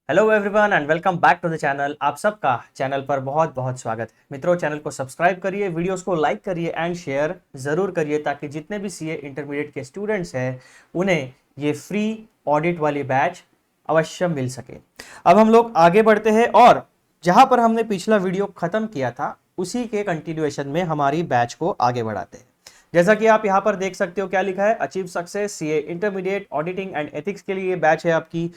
Hello everyone and welcome back to the channel. आप सबका channel पर बहुत बहुत स्वागत है। मित्रों, चैनल को सब्सक्राइब करिए, वीडियोस को लाइक करिए एंड शेयर ज़रूर करिए ताकि जितने भी सीए इंटरमीडिएट के स्टूडेंट्स हैं उन्हें ये फ्री ऑडिट वाली बैच अवश्य मिल सके। अब हम लोग आगे बढ़ते हैं और जहां पर हमने पिछला वीडियो ख़त्म किया था उसी के कंटिन्यूएशन में हमारी बैच को आगे बढ़ाते हैं। जैसा कि आप यहाँ पर देख सकते हो क्या लिखा है, achieve success CA intermediate auditing and ethics के लिए ये बैच है आपकी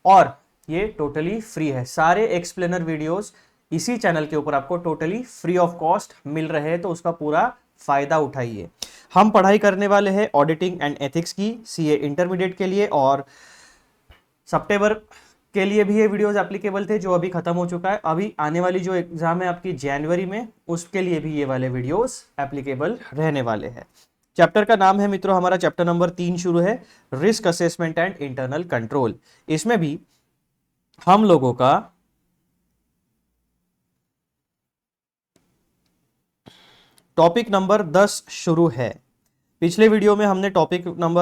और ये टोटली फ्री है। सारे एक्सप्लेनर वीडियोस इसी चैनल के ऊपर आपको टोटली फ्री ऑफ कॉस्ट मिल रहे हैं, तो उसका पूरा फायदा उठाइए। हम पढ़ाई करने वाले हैं ऑडिटिंग एंड एथिक्स की सीए इंटरमीडिएट के लिए और सितंबर के लिए भी ये वीडियोस एप्लीकेबल थे जो अभी खत्म हो चुका है। अभी आने वाली जो एग्जाम है आपकी जनवरी में, उसके लिए भी ये वाले वीडियोस एप्लीकेबल रहने वाले हैं। चैप्टर का नाम है मित्रों, हमारा चैप्टर नंबर 3 शुरू है, risk assessment and internal control. इसमें भी हम लोगों का टॉपिक नंबर 10 शुरू है। पिछले वीडियो में हमने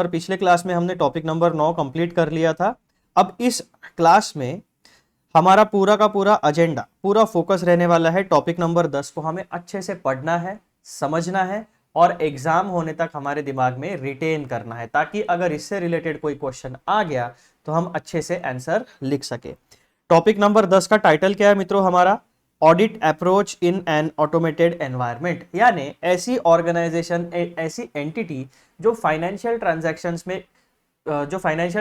पिछले क्लास में हमने टॉपिक नंबर 9 कंप्लीट कर लिया था। अब इस क्लास में हमारा पूरा का पूरा एजेंडा, पूरा फोकस रहने वाला है टॉपिक नंबर 10 को हमें अच्छे से पढ़ना है, समझना है और एग्जाम होने तक हमारे दिमाग में रिटेन करना है, ताकि अगर इससे रिलेटेड कोई क्वेश्चन आ गया तो हम अच्छे से आंसर लिख सके। टॉपिक नंबर 10 का टाइटल क्या है मित्रों हमारा, audit approach in an automated environment. यानी ऐसी ऑर्गेनाइजेशन, ऐसी एंटिटी जो फाइनेंशियल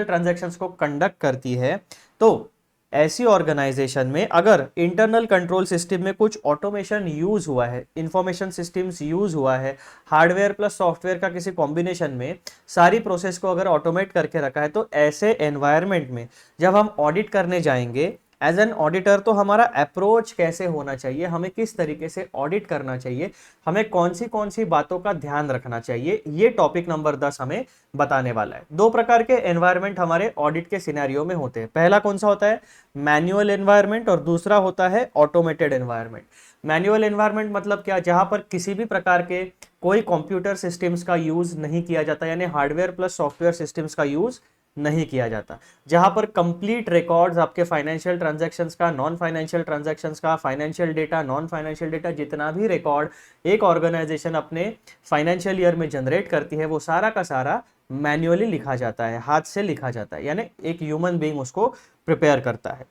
ट्रांजैक्शंस को कंडक्ट करती है, तो ऐसी ऑर्गेनाइजेशन में अगर इंटरनल कंट्रोल सिस्टम में कुछ ऑटोमेशन यूज हुआ है, इंफॉर्मेशन सिस्टम्स यूज हुआ है, हार्डवेयर प्लस सॉफ्टवेयर का किसी कॉम्बिनेशन में सारी प्रोसेस को अगर ऑटोमेट करके रखा है, तो ऐसे एनवायरनमेंट में जब हम ऑडिट करने जाएंगे एज एन ऑडिटर, तो हमारा अप्रोच कैसे होना चाहिए, हमें किस तरीके से ऑडिट करना चाहिए, हमें कौन सी बातों का ध्यान रखना चाहिए, ये टॉपिक नंबर 10 हमें बताने वाला है। दो प्रकार के एनवायरनमेंट हमारे ऑडिट के सिनेरियो में होते हैं। पहला कौन सा होता है, मैनुअल एनवायरनमेंट, और दूसरा होता है ऑटोमेटेड एनवायरनमेंट। मैनुअल एनवायरनमेंट मतलब क्या, जहां पर किसी भी प्रकार के कोई कंप्यूटर सिस्टम्स का यूज नहीं किया जाता, यानी हार्डवेयर प्लस सॉफ्टवेयर सिस्टम्स का यूज नहीं किया जाता, जहां पर कंप्लीट रिकॉर्ड्स आपके फाइनेंशियल ट्रांजैक्शंस का, नॉन फाइनेंशियल ट्रांजैक्शंस का, financial data, non financial data, जितना भी रिकॉर्ड एक ऑर्गेनाइजेशन अपने फाइनेंशियल ईयर में जनरेट करती है, वो सारा का सारा मैन्युअली लिखा जाता है, हाथ से लिखा जाता है, यानी एक ह्यूमन बीइंग उसको प्रिपेयर करता है।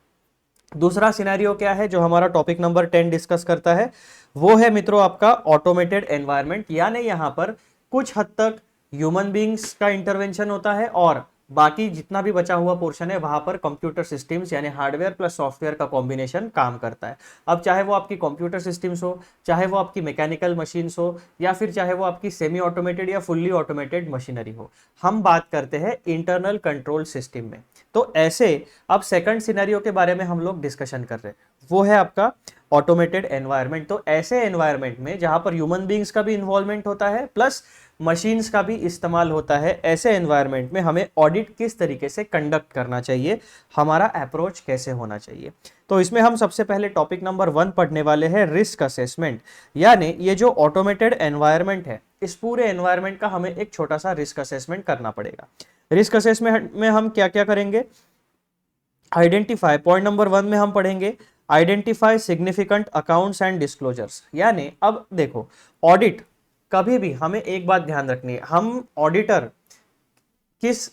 दूसरा सिनेरियो क्या है जो हमारा टॉपिक नंबर 10 डिस्कस करता है, वो है मित्रों आपका ऑटोमेटेड एनवायरनमेंट। यानी यहां पर कुछ हद तक ह्यूमन बीइंग्स का इंटरवेंशन होता है और बाकी जितना भी बचा हुआ पोर्शन है वहां पर कंप्यूटर सिस्टम्स यानी हार्डवेयर प्लस सॉफ्टवेयर का कॉम्बिनेशन काम करता है। अब चाहे वो आपकी कंप्यूटर सिस्टम्स हो, चाहे वो आपकी मैकेनिकल मशीन्स हो, या फिर चाहे वो आपकी सेमी ऑटोमेटेड या फुल्ली ऑटोमेटेड मशीनरी हो, हम बात करते हैं इंटरनल कंट्रोल सिस्टम में। तो ऐसे अब सेकंड सिनेरियो के बारे में हम लोग डिस्कशन कर रहे हैं, वो है आपका ऑटोमेटेड एनवायरनमेंट। तो ऐसे एनवायरनमेंट में जहां पर ह्यूमन बीइंग्स का भी इन्वॉल्वमेंट होता है प्लस मशीन्स का भी इस्तेमाल होता है, ऐसे एनवायरनमेंट में हमें ऑडिट किस तरीके से कंडक्ट करना चाहिए, हमारा अप्रोच कैसे होना चाहिए। तो इसमें हम सबसे पहले टॉपिक नंबर 1 पढ़ने वाले हैं, रिस्क असेसमेंट। यानी ये जो ऑटोमेटेड एनवायरनमेंट है, इस पूरे एनवायरनमेंट का हमें एक छोटा सा रिस्क असेसमेंट करना पड़ेगा। रिस्क असेसमेंट में हम क्या क्या करेंगे, आइडेंटिफाई, पॉइंट नंबर 1 में हम पढ़ेंगे identify significant accounts and disclosures. यानी अब देखो, ऑडिट कभी भी हमें एक बात ध्यान रखनी है, हम ऑडिटर किस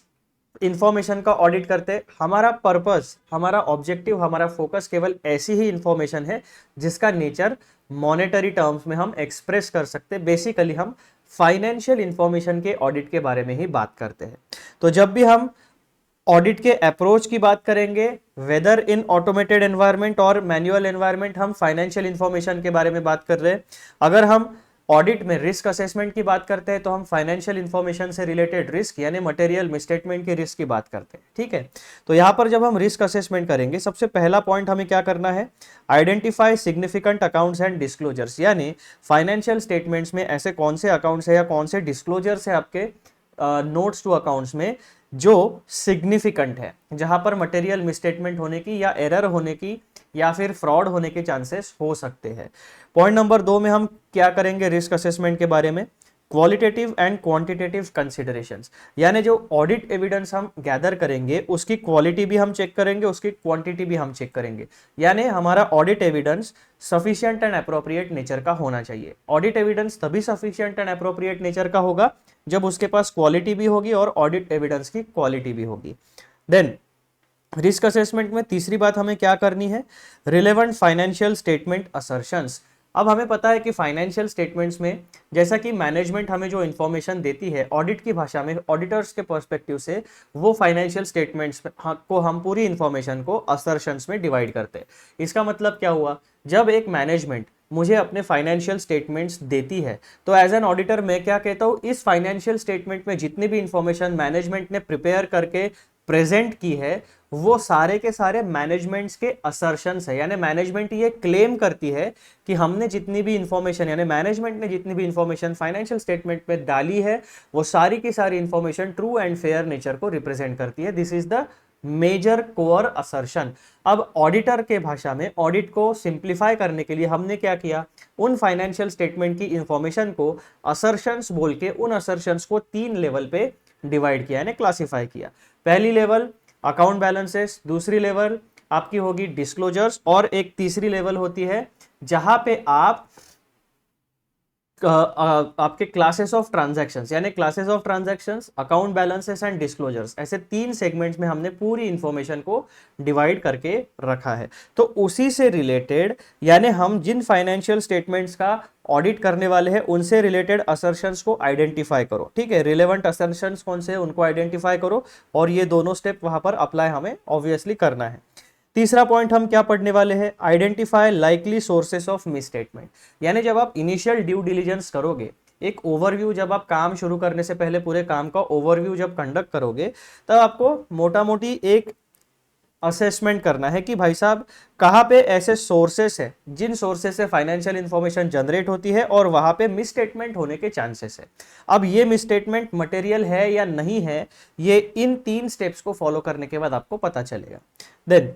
इंफॉर्मेशन का ऑडिट करते हैं, हमारा पर्पस, हमारा ऑब्जेक्टिव, हमारा फोकस केवल ऐसी ही इंफॉर्मेशन है जिसका नेचर मॉनेटरी टर्म्स में हम एक्सप्रेस कर सकते हैं। बेसिकली हम फाइनेंशियल इंफॉर्मेशन के ऑडिट के बारे में ही बात करते हैं। तो जब भी हम ऑडिट के अप्रोच की बात करेंगे, वेदर इन ऑटोमेटेड एनवायरनमेंट और मैनुअल एनवायरनमेंट, हम फाइनेंशियल इंफॉर्मेशन के बारे में बात कर रहे हैं। अगर हम ऑडिट में रिस्क असेसमेंट की बात करते हैं तो हम फाइनेंशियल इंफॉर्मेशन से रिलेटेड रिस्क यानी मटेरियल मिसस्टेटमेंट के रिस्क की बात करते हैं, ठीक है। तो यहां पर जब हम रिस्क असेसमेंट करेंगे, सबसे पहला पॉइंट हमें क्या करना है, identify significant accounts and disclosures. यानी फाइनेंशियल स्टेटमेंट्स में ऐसे कौन से अकाउंट्स है या कौन से डिस्क्लोजर्स है आपके नोट्स टू अकाउंट्स में जो सिग्निफिकेंट है, जहां पर मटेरियल मिसस्टेटमेंट होने की या एरर होने की या फिर फ्रॉड होने के चांसेस हो सकते हैं। पॉइंट नंबर 2 में हम क्या करेंगे, रिस्क असेसमेंट के बारे में क्वालिटेटिव एंड क्वांटिटेटिव कंसिडरेशंस, यानी जो ऑडिट एविडेंस हम गैदर करेंगे उसकी क्वालिटी भी हम चेक करेंगे, उसकी क्वांटिटी भी हम चेक करेंगे। यानी हमारा audit evidence sufficient and appropriate nature का होना चाहिए। ऑडिट एविडेंस तभी सफिशिएंट एंड अप्रोप्रिएट नेचर का होगा जब उसके पास क्वालिटी भी होगी और ऑडिट एविडेंस की क्वालिटी भी होगी। देन रिस्क असेसमेंट में तीसरी बात हमें क्या करनी है, रिलेवेंट फाइनेंशियल स्टेटमेंट असर्शंस। अब हमें पता है कि फाइनेंशियल स्टेटमेंट्स में जैसा कि मैनेजमेंट हमें जो इन्फॉर्मेशन देती है ऑडिट की भाषा में, ऑडिटर्स के पर्सपेक्टिव से वो फाइनेंशियल स्टेटमेंट्स को हम पूरी इन्फॉर्मेशन को असर्शंस में डिवाइड करते हैं। इसका मतलब क्या हुआ, जब एक मैनेजमेंट मुझे अपने फाइनेंशियल स्टेटमेंट्स देती है तो एज एन ऑडिटर मैं क्या कहता हूँ, इस फाइनेंशियल स्टेटमेंट में जितनी भी इंफॉर्मेशन मैनेजमेंट ने प्रिपेयर करके प्रेजेंट की है वो सारे के सारे मैनेजमेंट्स के असर्शंस है। यानी मैनेजमेंट ये क्लेम करती है कि हमने जितनी भी इंफॉर्मेशन, यानी मैनेजमेंट ने जितनी भी इंफॉर्मेशन फाइनेंशियल स्टेटमेंट में डाली है वो सारी की सारी information true and fair nature को रिप्रेजेंट करती है। This is the major core assertion. अब ऑडिटर के भाषा में ऑडिट को सिंप्लीफाई करने के लिए हमने क्या किया, उन फाइनेंशियल स्टेटमेंट की इंफॉर्मेशन को असर्शंस बोल के उन असर्शंस को 3 लेवल पे डिवाइड किया, यानी क्लासिफाई किया। पहली लेवल अकाउंट बैलेंसेस, दूसरी लेवल आपकी होगी डिस्क्लोजर्स, और एक तीसरी लेवल होती है जहां पे आप आपके क्लासेस ऑफ ट्रांजैक्शंस, यानी classes of transactions, account balances and disclosures, ऐसे 3 सेगमेंट्स में हमने पूरी इंफॉर्मेशन को डिवाइड करके रखा है। तो उसी से रिलेटेड, यानी हम जिन फाइनेंशियल स्टेटमेंट्स का ऑडिट करने वाले हैं उनसे रिलेटेड असर्शंस को आइडेंटिफाई करो। ठीक है, रिलेवेंट असर्शंस कौन से हैं उनको आइडेंटिफाई करो, और ये दोनों स्टेप वहां पर अप्लाई हमें ऑब्वियसली करना है। तीसरा पॉइंट हम क्या पढ़ने वाले हैं, identify likely sources of misstatement. यानी जब आप इनिशियल ड्यू डिलीजेंस करोगे, एक ओवरव्यू, जब आप काम शुरू करने से पहले पूरे काम का ओवरव्यू जब कंडक्ट करोगे तब आपको मोटा मोटी एक असेसमेंट करना है कि भाई साहब कहाँ पे ऐसे सोर्सेस है जिन सोर्सेस से फाइनेंशियल इंफॉर्मेशन जनरेट होती है और वहां पे मिसस्टेटमेंट होने के चांसेस है। अब ये मिसस्टेटमेंट मटेरियल है या नहीं है, ये इन 3 स्टेप्स को फॉलो करने के बाद आपको पता चलेगा। देन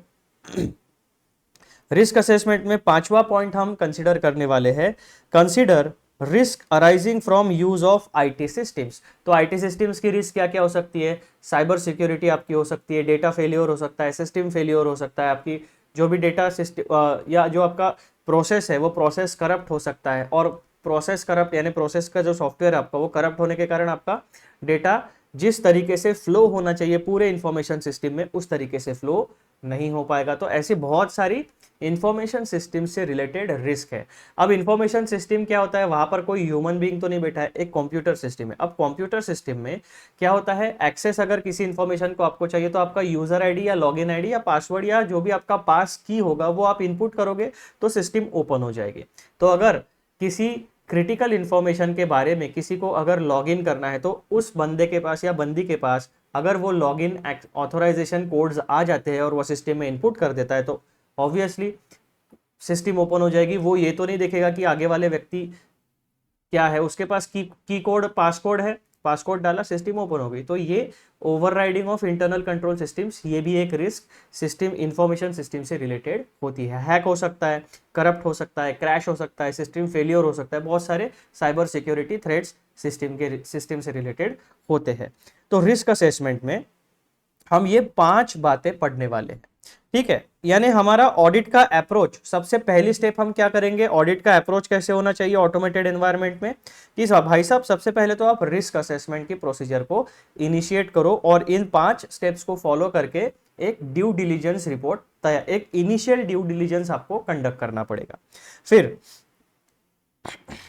रिस्क असेसमेंट में 5वां पॉइंट हम कंसीडर करने वाले हैं, consider risk arising from use of IT systems. तो आईटी सिस्टम्स की रिस्क क्या क्या हो सकती है, साइबर सिक्योरिटी आपकी हो सकती है, डेटा फेलियर हो सकता है, सिस्टम फेलियर हो सकता है, आपकी जो भी डेटा सिस्टम या जो आपका प्रोसेस है वो प्रोसेस करप्ट हो सकता है, और प्रोसेस करप्ट यानी प्रोसेस का जो सॉफ्टवेयर है आपका वो करप्ट होने के कारण आपका डेटा जिस तरीके से फ्लो होना चाहिए पूरे इंफॉर्मेशन सिस्टम में उस तरीके से फ्लो नहीं हो पाएगा। तो ऐसी बहुत सारी इंफॉर्मेशन सिस्टम से रिलेटेड रिस्क है। अब इंफॉर्मेशन सिस्टम क्या होता है, वहां पर कोई ह्यूमन बीइंग तो नहीं बैठा है, एक कंप्यूटर सिस्टम है। अब कंप्यूटर सिस्टम में क्या होता है, एक्सेस अगर किसी इंफॉर्मेशन को आपको चाहिए तो आपका यूजर आईडी या लॉगिन आईडी या पासवर्ड या जो भी आपका पास की होगा वो आप इनपुट करोगे तो सिस्टम ओपन हो जाएगी। तो अगर किसी क्रिटिकल इंफॉर्मेशन के बारे में किसी को अगर लॉगिन करना है तो उस बंदे के पास या बंदी के पास अगर वो लॉगिन ऑथराइजेशन कोड्स आ जाते हैं और वो सिस्टम में इनपुट कर देता है तो ऑब्वियसली सिस्टम ओपन हो जाएगी। वो ये तो नहीं देखेगा कि आगे वाले व्यक्ति क्या है, उसके पास की कोड पासकोड है, पासकोड डाला सिस्टम ओपन हो गई। तो ये overriding of internal control systems, ये भी एक रिस्क सिस्टम इंफॉर्मेशन सिस्टम से रिलेटेड होती है। हैक हो सकता है, करप्ट हो सकता है, क्रैश हो सकता है, सिस्टम फेलियर हो सकता है, बहुत सारे साइबर सिक्योरिटी थ्रेट्स सिस्टम से रिलेटेड होते हैं। तो रिस्क असेसमेंट में हम ये 5 बातें पढ़ने वाले हैं। ठीक है, यानी हमारा ऑडिट का अप्रोच, सबसे पहली स्टेप हम क्या करेंगे, ऑडिट का अप्रोच कैसे होना चाहिए ऑटोमेटेड एनवायरनमेंट में, कि भाई साहब सबसे पहले तो आप रिस्क असेसमेंट की प्रोसीजर को इनिशिएट करो और इन 5 स्टेप्स को फॉलो करके एक ड्यू डिलीजेंस रिपोर्ट तैयार, एक इनिशियल ड्यू डिलीजेंस आपको कंडक्ट करना पड़ेगा। फिर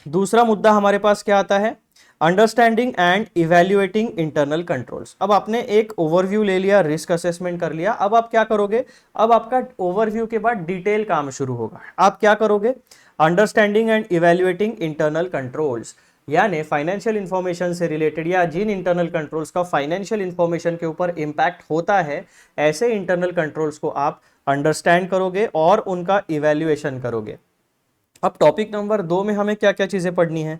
दूसरा मुद्दा हमारे पास क्या आता है, understanding and evaluating internal controls. अब आपने एक ओवरव्यू ले लिया, रिस्क असेसमेंट कर लिया, अब आप क्या करोगे, अब आपका ओवरव्यू के बाद डिटेल काम शुरू होगा। आप क्या करोगे, understanding and evaluating internal controls, यानी फाइनेंशियल इंफॉर्मेशन से रिलेटेड या जिन इंटरनल कंट्रोल्स का फाइनेंशियल इंफॉर्मेशन के ऊपर इंपैक्ट होता है ऐसे इंटरनल कंट्रोल्स को आप अंडरस्टैंड करोगे और उनका इवैल्यूएशन करोगे। अब टॉपिक नंबर 2 में हमें क्या क्या चीजें पढ़नी है,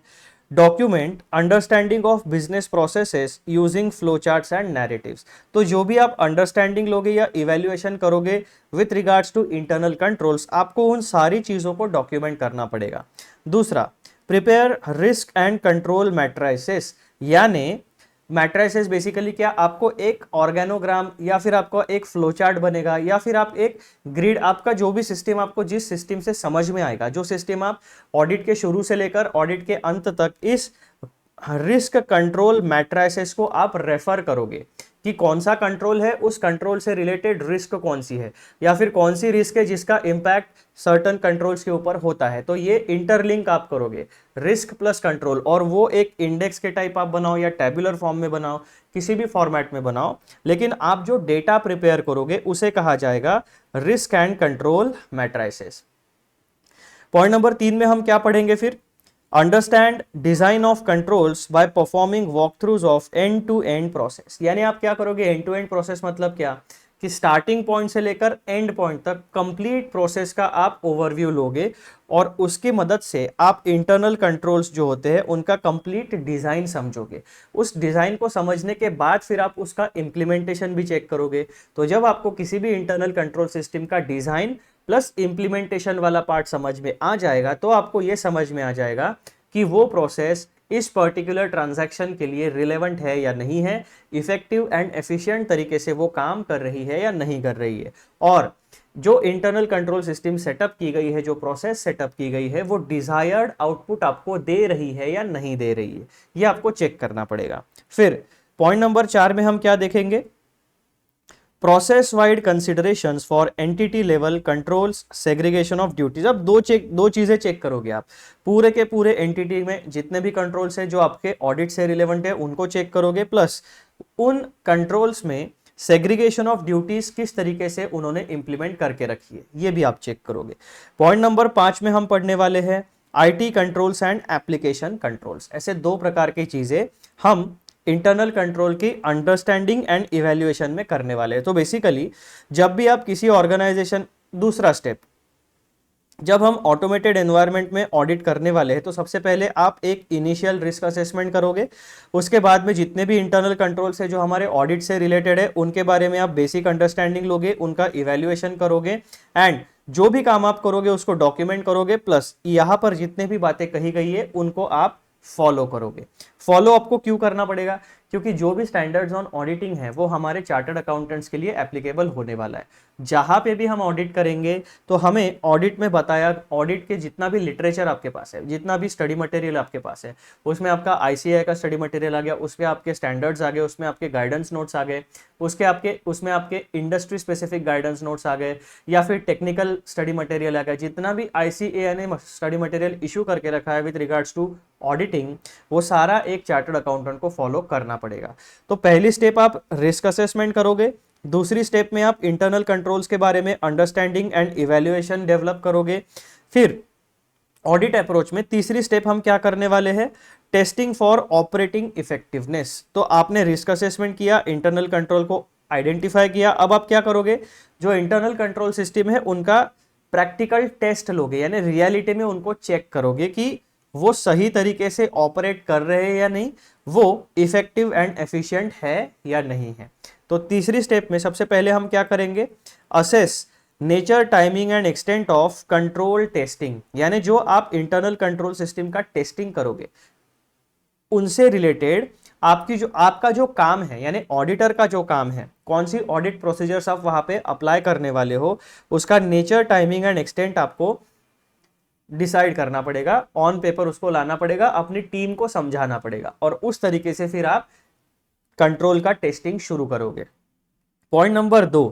document understanding of business processes using flow charts and narratives. तो जो भी आप अंडरस्टैंडिंग लोगे या इवैल्यूएशन करोगे with regards to internal controls, आपको उन सारी चीजों को डॉक्यूमेंट करना पड़ेगा। दूसरा, prepare risk and control matrices, यानी मैट्राइसेस बेसिकली क्या, आपको एक ऑर्गेनोग्राम या फिर आपको एक फ्लो चार्ट बनेगा या फिर आप एक ग्रिड, आपका जो भी सिस्टम, आपको जिस सिस्टम से समझ में आएगा, जो सिस्टम आप ऑडिट के शुरू से लेकर ऑडिट के अंत तक इस रिस्क कंट्रोल मैट्राइसेस को आप रेफर करोगे कि कौन सा कंट्रोल है, उस कंट्रोल से रिलेटेड रिस्क कौन सी है, या फिर कौन सी रिस्क है जिसका इंपैक्ट सर्टन कंट्रोल्स के ऊपर होता है। तो ये इंटरलिंक आप करोगे रिस्क प्लस कंट्रोल, और वो एक इंडेक्स के टाइप आप बनाओ या टेबुलर फॉर्म में बनाओ, किसी भी फॉर्मेट में बनाओ, लेकिन आप जो डेटा प्रिपेयर करोगे उसे कहा जाएगा risk and control matrices. Point number 3 में हम क्या पढ़ेंगे फिर, understand design of controls by performing walk throughs of end to end process. यानी आप क्या करोगे, एंड टू एंड प्रोसेस मतलब क्या, कि स्टार्टिंग पॉइंट से लेकर एंड पॉइंट तक कंप्लीट प्रोसेस का आप ओवरव्यू लोगे, और उसकी मदद से आप इंटरनल कंट्रोल्स जो होते हैं उनका कंप्लीट डिजाइन समझोगे। उस डिजाइन को समझने के बाद फिर आप उसका इंप्लीमेंटेशन भी चेक करोगे। तो जब आपको किसी भी इंटरनल कंट्रोल सिस्टम का डिजाइन प्लस इंप्लीमेंटेशन वाला पार्ट समझ में आ जाएगा, तो आपको यह समझ में आ जाएगा कि वो प्रोसेस इस पर्टिकुलर ट्रांजैक्शन के लिए रिलेवेंट है या नहीं है, इफेक्टिव एंड एफिशिएंट तरीके से वो काम कर रही है या नहीं कर रही है, और जो इंटरनल कंट्रोल सिस्टम सेटअप की गई है, जो प्रोसेस सेटअप की गई है, वो डिजायर्ड आउटपुट आपको दे रही है या नहीं दे रही है, ये आपको चेक करना पड़ेगा। फिर पॉइंट नंबर 4 में हम क्या देखेंगे, process wide considerations for entity level controls segregation of duties. अब दो चीजें चेक करोगे आप, पूरे के पूरे एंटिटी में जितने भी कंट्रोल्स हैं जो आपके ऑडिट से रिलेवेंट है उनको चेक करोगे, प्लस उन कंट्रोल्स में सेग्रीगेशन ऑफ ड्यूटीज किस तरीके से उन्होंने इंप्लीमेंट करके रखी है, ये भी आप चेक करोगे। पॉइंट नंबर 5 में हम पढ़ने वाले हैं IT controls and application controls. ऐसे दो प्रकार की चीजें हम इंटरनल कंट्रोल की अंडरस्टैंडिंग एंड इवैल्यूएशन में करने वाले हैं। तो बेसिकली जब भी आप किसी ऑर्गेनाइजेशन, दूसरा स्टेप, जब हम ऑटोमेटेड एनवायरनमेंट में ऑडिट करने वाले हैं तो सबसे पहले आप एक इनिशियल रिस्क असेसमेंट करोगे, उसके बाद में जितने भी इंटरनल कंट्रोल्स है जो हमारे ऑडिट से रिलेटेड है उनके बारे में आप बेसिक अंडरस्टैंडिंग लोगे, उनका इवैल्यूएशन करोगे, एंड जो भी काम आप करोगे उसको डॉक्यूमेंट करोगे, प्लस यहां पर जितने भी बातें कही गई है उनको आप फॉलो करोगे। फॉलो आपको क्यों करना पड़ेगा, क्योंकि जो भी स्टैंडर्ड्स ऑन ऑडिटिंग है वो हमारे चार्टर्ड अकाउंटेंट्स के लिए एप्लीकेबल होने वाला है। जहां पे भी हम ऑडिट करेंगे तो हमें ऑडिट में बताया, ऑडिट के जितना भी लिटरेचर आपके पास है, जितना भी स्टडी मटेरियल आपके पास है, उसमें आपका आईसीएआई का स्टडी मटेरियल आ गया, उसमें आपके स्टैंडर्ड्स आ गए, उसमें आपके गाइडेंस नोट्स आ गए, उसमें आपके इंडस्ट्री स्पेसिफिक गाइडेंस नोट्स आ गए, या फिर टेक्निकल स्टडी मटेरियल आ गया। जितना भी आईसीएआई ने स्टडी मटेरियल इशू करके रखा है विद रिगार्ड्स टू ऑडिटिंग, वो सारा एक चार्टर्ड अकाउंटेंट को फॉलो करना पड़ेगा। तो पहली स्टेप आप रिस्क असेसमेंट करोगे, दूसरी स्टेप में आप इंटरनल कंट्रोल्स के बारे में अंडरस्टैंडिंग एंड इवैल्यूएशन डेवलप करोगे। फिर ऑडिट अप्रोच में तीसरी स्टेप हम क्या करने वाले हैं, टेस्टिंग फॉर ऑपरेटिंग इफेक्टिवनेस। तो आपने रिस्क असेसमेंट किया, इंटरनल कंट्रोल को आइडेंटिफाई किया, अब आप क्या करोगे, जो इंटरनल कंट्रोल सिस्टम है उनका प्रैक्टिकल टेस्ट लोगे, यानी रियलिटी में उनको चेक करोगे कि वो सही तरीके से ऑपरेट कर रहे हैं या नहीं, वो इफेक्टिव एंड एफिशिएंट है या नहीं है। तो तीसरी स्टेप में सबसे पहले हम क्या करेंगे, assess nature, timing and extent of control testing, यानी जो आप इंटरनल कंट्रोल सिस्टम का टेस्टिंग करोगे उनसे रिलेटेड आपका जो काम है, यानी ऑडिटर का जो काम है, कौन सी ऑडिट प्रोसीजर्स आप वहां पे अप्लाई करने वाले हो, उसका नेचर, टाइमिंग एंड एक्सटेंट आपको डिसाइड करना पड़ेगा, ऑन पेपर उसको लाना पड़ेगा, अपनी टीम को समझाना पड़ेगा, और उस तरीके से फिर आप कंट्रोल का टेस्टिंग शुरू करोगे। Point number 2,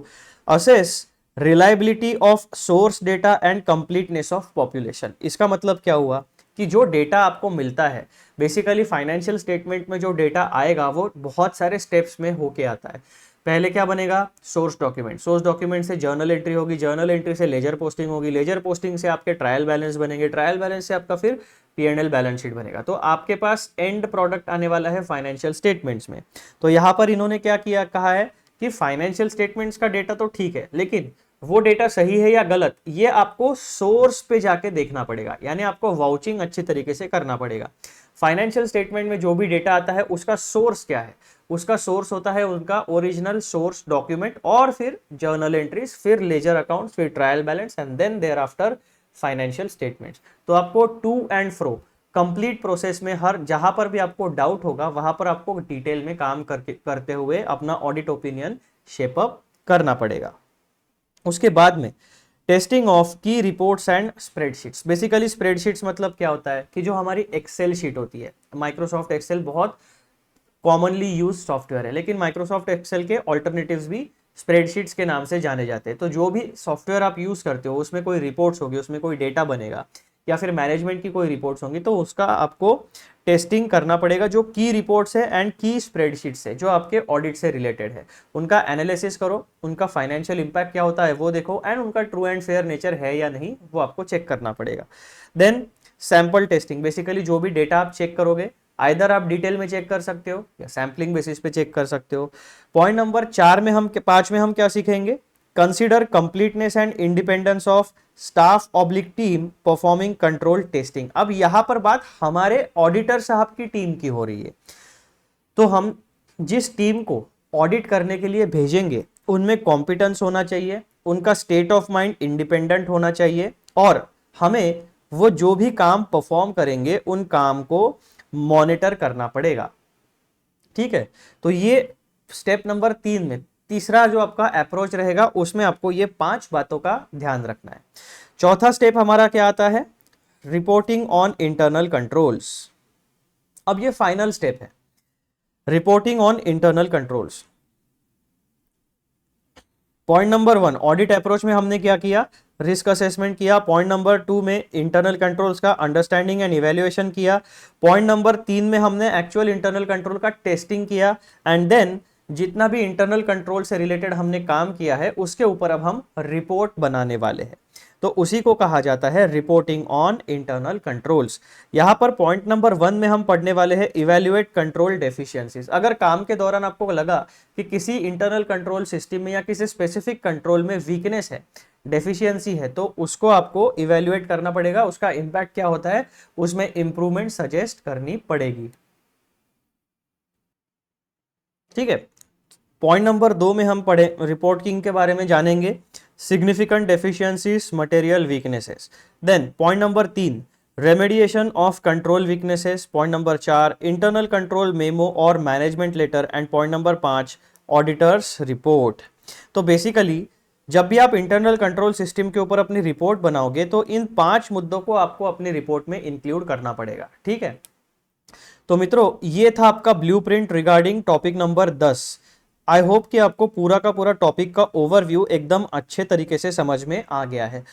assess reliability of source data and completeness of population. इसका मतलब क्या हुआ कि जो डेटा आपको मिलता है, बेसिकली फाइनेंशियल स्टेटमेंट में जो डेटा आएगा वो बहुत सारे स्टेप्स में होके आता है। पहले क्या बनेगा, सोर्स डॉक्यूमेंट, सोर्स डॉक्यूमेंट से जर्नल एंट्री होगी, जर्नल एंट्री से लेजर पोस्टिंग होगी, लेजर पोस्टिंग से आपके ट्रायल बैलेंस बनेंगे, ट्रायल बैलेंस से आपका फिर P&L बैलेंस शीट बनेगा। तो आपके पास एंड प्रोडक्ट आने वाला है फाइनेंशियल स्टेटमेंट्स में। तो यहां पर इन्होंने क्या किया, कहा है कि फाइनेंशियल स्टेटमेंट्स का डेटा तो ठीक है, लेकिन वो डेटा सही है या गलत ये आपको सोर्स पे जाके देखना पड़ेगा, यानी आपको वाउचिंग अच्छी तरीके से करना पड़ेगा। फाइनेंशियल स्टेटमेंट में जो भी डेटा आता है उसका सोर्स क्या है, उसका सोर्स होता है उनका ओरिजिनल सोर्स डॉक्यूमेंट, और फिर जर्नल एंट्रीज, फिर लेजर अकाउंट्स, फिर trial balance, and then thereafter financial statements. तो आपको to and fro complete process में हर जहां पर भी आपको डाउट होगा वहां पर आपको डिटेल में काम करते हुए अपना ऑडिट ओपिनियन शेप अप करना पड़ेगा। उसके बाद में टेस्टिंग ऑफ की reports and spreadsheets. Basically spreadsheets मतलब क्या होता है कि जो हमारी एक्सेल शीट होती है, माइक्रोसॉफ्ट एक्सेल बहुत कॉमनली यूज सॉफ्टवेयर है, लेकिन माइक्रोसॉफ्ट एक्सेल के ऑल्टरनेटिव्स भी स्प्रेडशीट्स के नाम से जाने जाते हैं। तो जो भी सॉफ्टवेयर आप यूज करते हो उसमें कोई रिपोर्ट्स होगी, उसमें कोई डेटा बनेगा या फिर मैनेजमेंट की कोई रिपोर्ट्स होंगी, तो उसका आपको टेस्टिंग करना पड़ेगा। जो की रिपोर्ट्स है एंड की स्प्रेडशीट्स है जो आपके ऑडिट से रिलेटेड है, उनका एनालिसिस करो, उनका फाइनेंशियल इंपैक्ट क्या होता है वो देखो, एंड उनका ट्रू एंड फेयर नेचर है या नहीं वो आपको चेक करना पड़ेगा। देन सैंपल टेस्टिंग, बेसिकली जो भी डेटा आप चेक करोगे आइदर आप डिटेल में चेक कर सकते हो या सैम्पलिंग बेसिस पे चेक कर सकते हो। पॉइंट नंबर 5 में हम क्या सीखेंगे, consider completeness and independence of staff oblique team performing control testing. अब यहां पर बात हमारे ऑडिटर साहब की टीम की हो रही है, तो हम जिस टीम को ऑडिट करने के लिए भेजेंगे उनमें कॉम्पिटेंस होना चाहिए, उनका स्टेट ऑफ माइंड इंडिपेंडेंट होना चाहिए, और हमें वो जो भी काम परफॉर्म करेंगे उन काम को मॉनिटर करना पड़ेगा। ठीक है, तो ये स्टेप नंबर 3 में तीसरा जो आपका अप्रोच रहेगा उसमें आपको ये 5 बातों का ध्यान रखना है। चौथा स्टेप हमारा क्या आता है, रिपोर्टिंग ऑन इंटरनल कंट्रोल्स। अब ये फाइनल स्टेप है, reporting on internal controls. Point number 1 audit approach में हमने क्या किया, रिस्क असेसमेंट किया। पॉइंट नंबर 2 में इंटरनल कंट्रोल्स का अंडरस्टैंडिंग एंड इवैल्यूएशन किया। पॉइंट नंबर 3 में हमने एक्चुअल इंटरनल कंट्रोल का टेस्टिंग किया। एंड देन जितना भी इंटरनल कंट्रोल से रिलेटेड हमने काम किया है उसके ऊपर अब हम रिपोर्ट बनाने वाले हैं, तो उसी को कहा जाता है रिपोर्टिंग ऑन इंटरनल कंट्रोल्स। यहां पर पॉइंट नंबर 1 में हम पढ़ने वाले हैं इवैल्यूएट कंट्रोल डेफिशिएंसीज। अगर काम के दौरान आपको लगा कि किसी इंटरनल कंट्रोल सिस्टम में या किसी स्पेसिफिक कंट्रोल में वीकनेस है, डेफिशिएंसी है, तो उसको आपको इवैल्यूएट करना पड़ेगा, उसका इंपैक्ट क्या होता है, उसमें इंप्रूवमेंट सजेस्ट करनी पड़ेगी। ठीक है, पॉइंट नंबर 2 में हम पढ़े रिपोर्टिंग के बारे में जानेंगे, significant deficiencies, material weaknesses. Then point number 3 remediation of control weaknesses. Point number 4 internal control memo और management letter. And point number 5 auditor's report. तो बेसिकली जब भी आप इंटरनल कंट्रोल सिस्टम के ऊपर अपनी रिपोर्ट बनाओगे तो इन 5 मुद्दों को आपको अपनी रिपोर्ट में इंक्लूड करना पड़ेगा। ठीक है, तो मित्रों ये था आपका blueprint regarding topic number 10। I hope कि आपको पूरा का पूरा टॉपिक का ओवरव्यू एकदम अच्छे तरीके से समझ में आ गया है।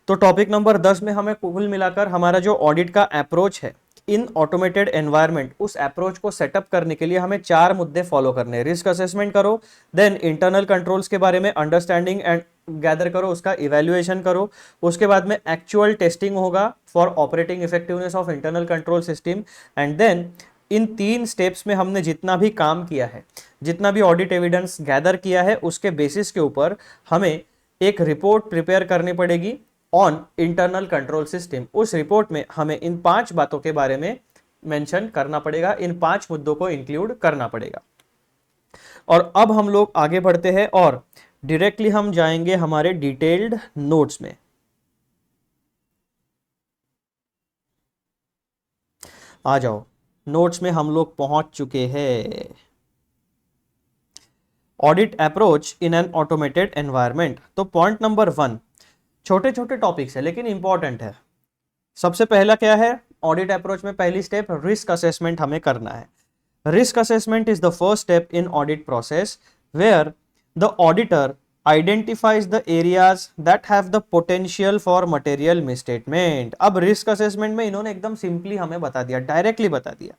तो टॉपिक नंबर 10 में हमें कुल मिलाकर हमारा जो ऑडिट का अप्रोच है इन ऑटोमेटेड एनवायरनमेंट, उस अप्रोच को सेटअप करने के लिए हमें 4 मुद्दे फॉलो करने हैं। रिस्क असेसमेंट करो, देन इंटरनल कंट्रोल्स के बारे में अंडरस्टैंडिंग एंड गैदर करो, उसका इवैल्यूएशन करो, उसके बाद में एक्चुअल टेस्टिंग होगा for operating effectiveness of internal control system. And then in 3 steps में हमने जितना भी काम किया है, जितना भी ऑडिट एविडेंस गैदर किया है, उसके बेसिस के ऊपर हमें एक रिपोर्ट प्रिपेयर करनी पड़ेगी ऑन इंटरनल कंट्रोल सिस्टम। उस रिपोर्ट में हमें इन 5 बातों के बारे में मेंशन करना पड़ेगा, इन 5 मुद्दों को इंक्लूड करना पड़ेगा। और अब हम लोग आगे बढ़ते हैं और डायरेक्टली हम जाएंगे हमारे डिटेल्ड नोट्स में। आ जाओ, नोट्स में हम लोग पहुंच चुके हैं। Audit approach in an automated environment. तो पॉइंट नंबर 1 छोटे छोटे टॉपिक्स है लेकिन इंपॉर्टेंट है। सबसे पहला क्या है, ऑडिट अप्रोच में पहली स्टेप रिस्क असेसमेंट हमें करना है। Risk assessment is the first step in audit process where the auditor identifies the areas that have the potential for material misstatement। अब रिस्क असेसमेंट में इन्होंने एकदम सिंपली हमें बता दिया, डायरेक्टली बता दिया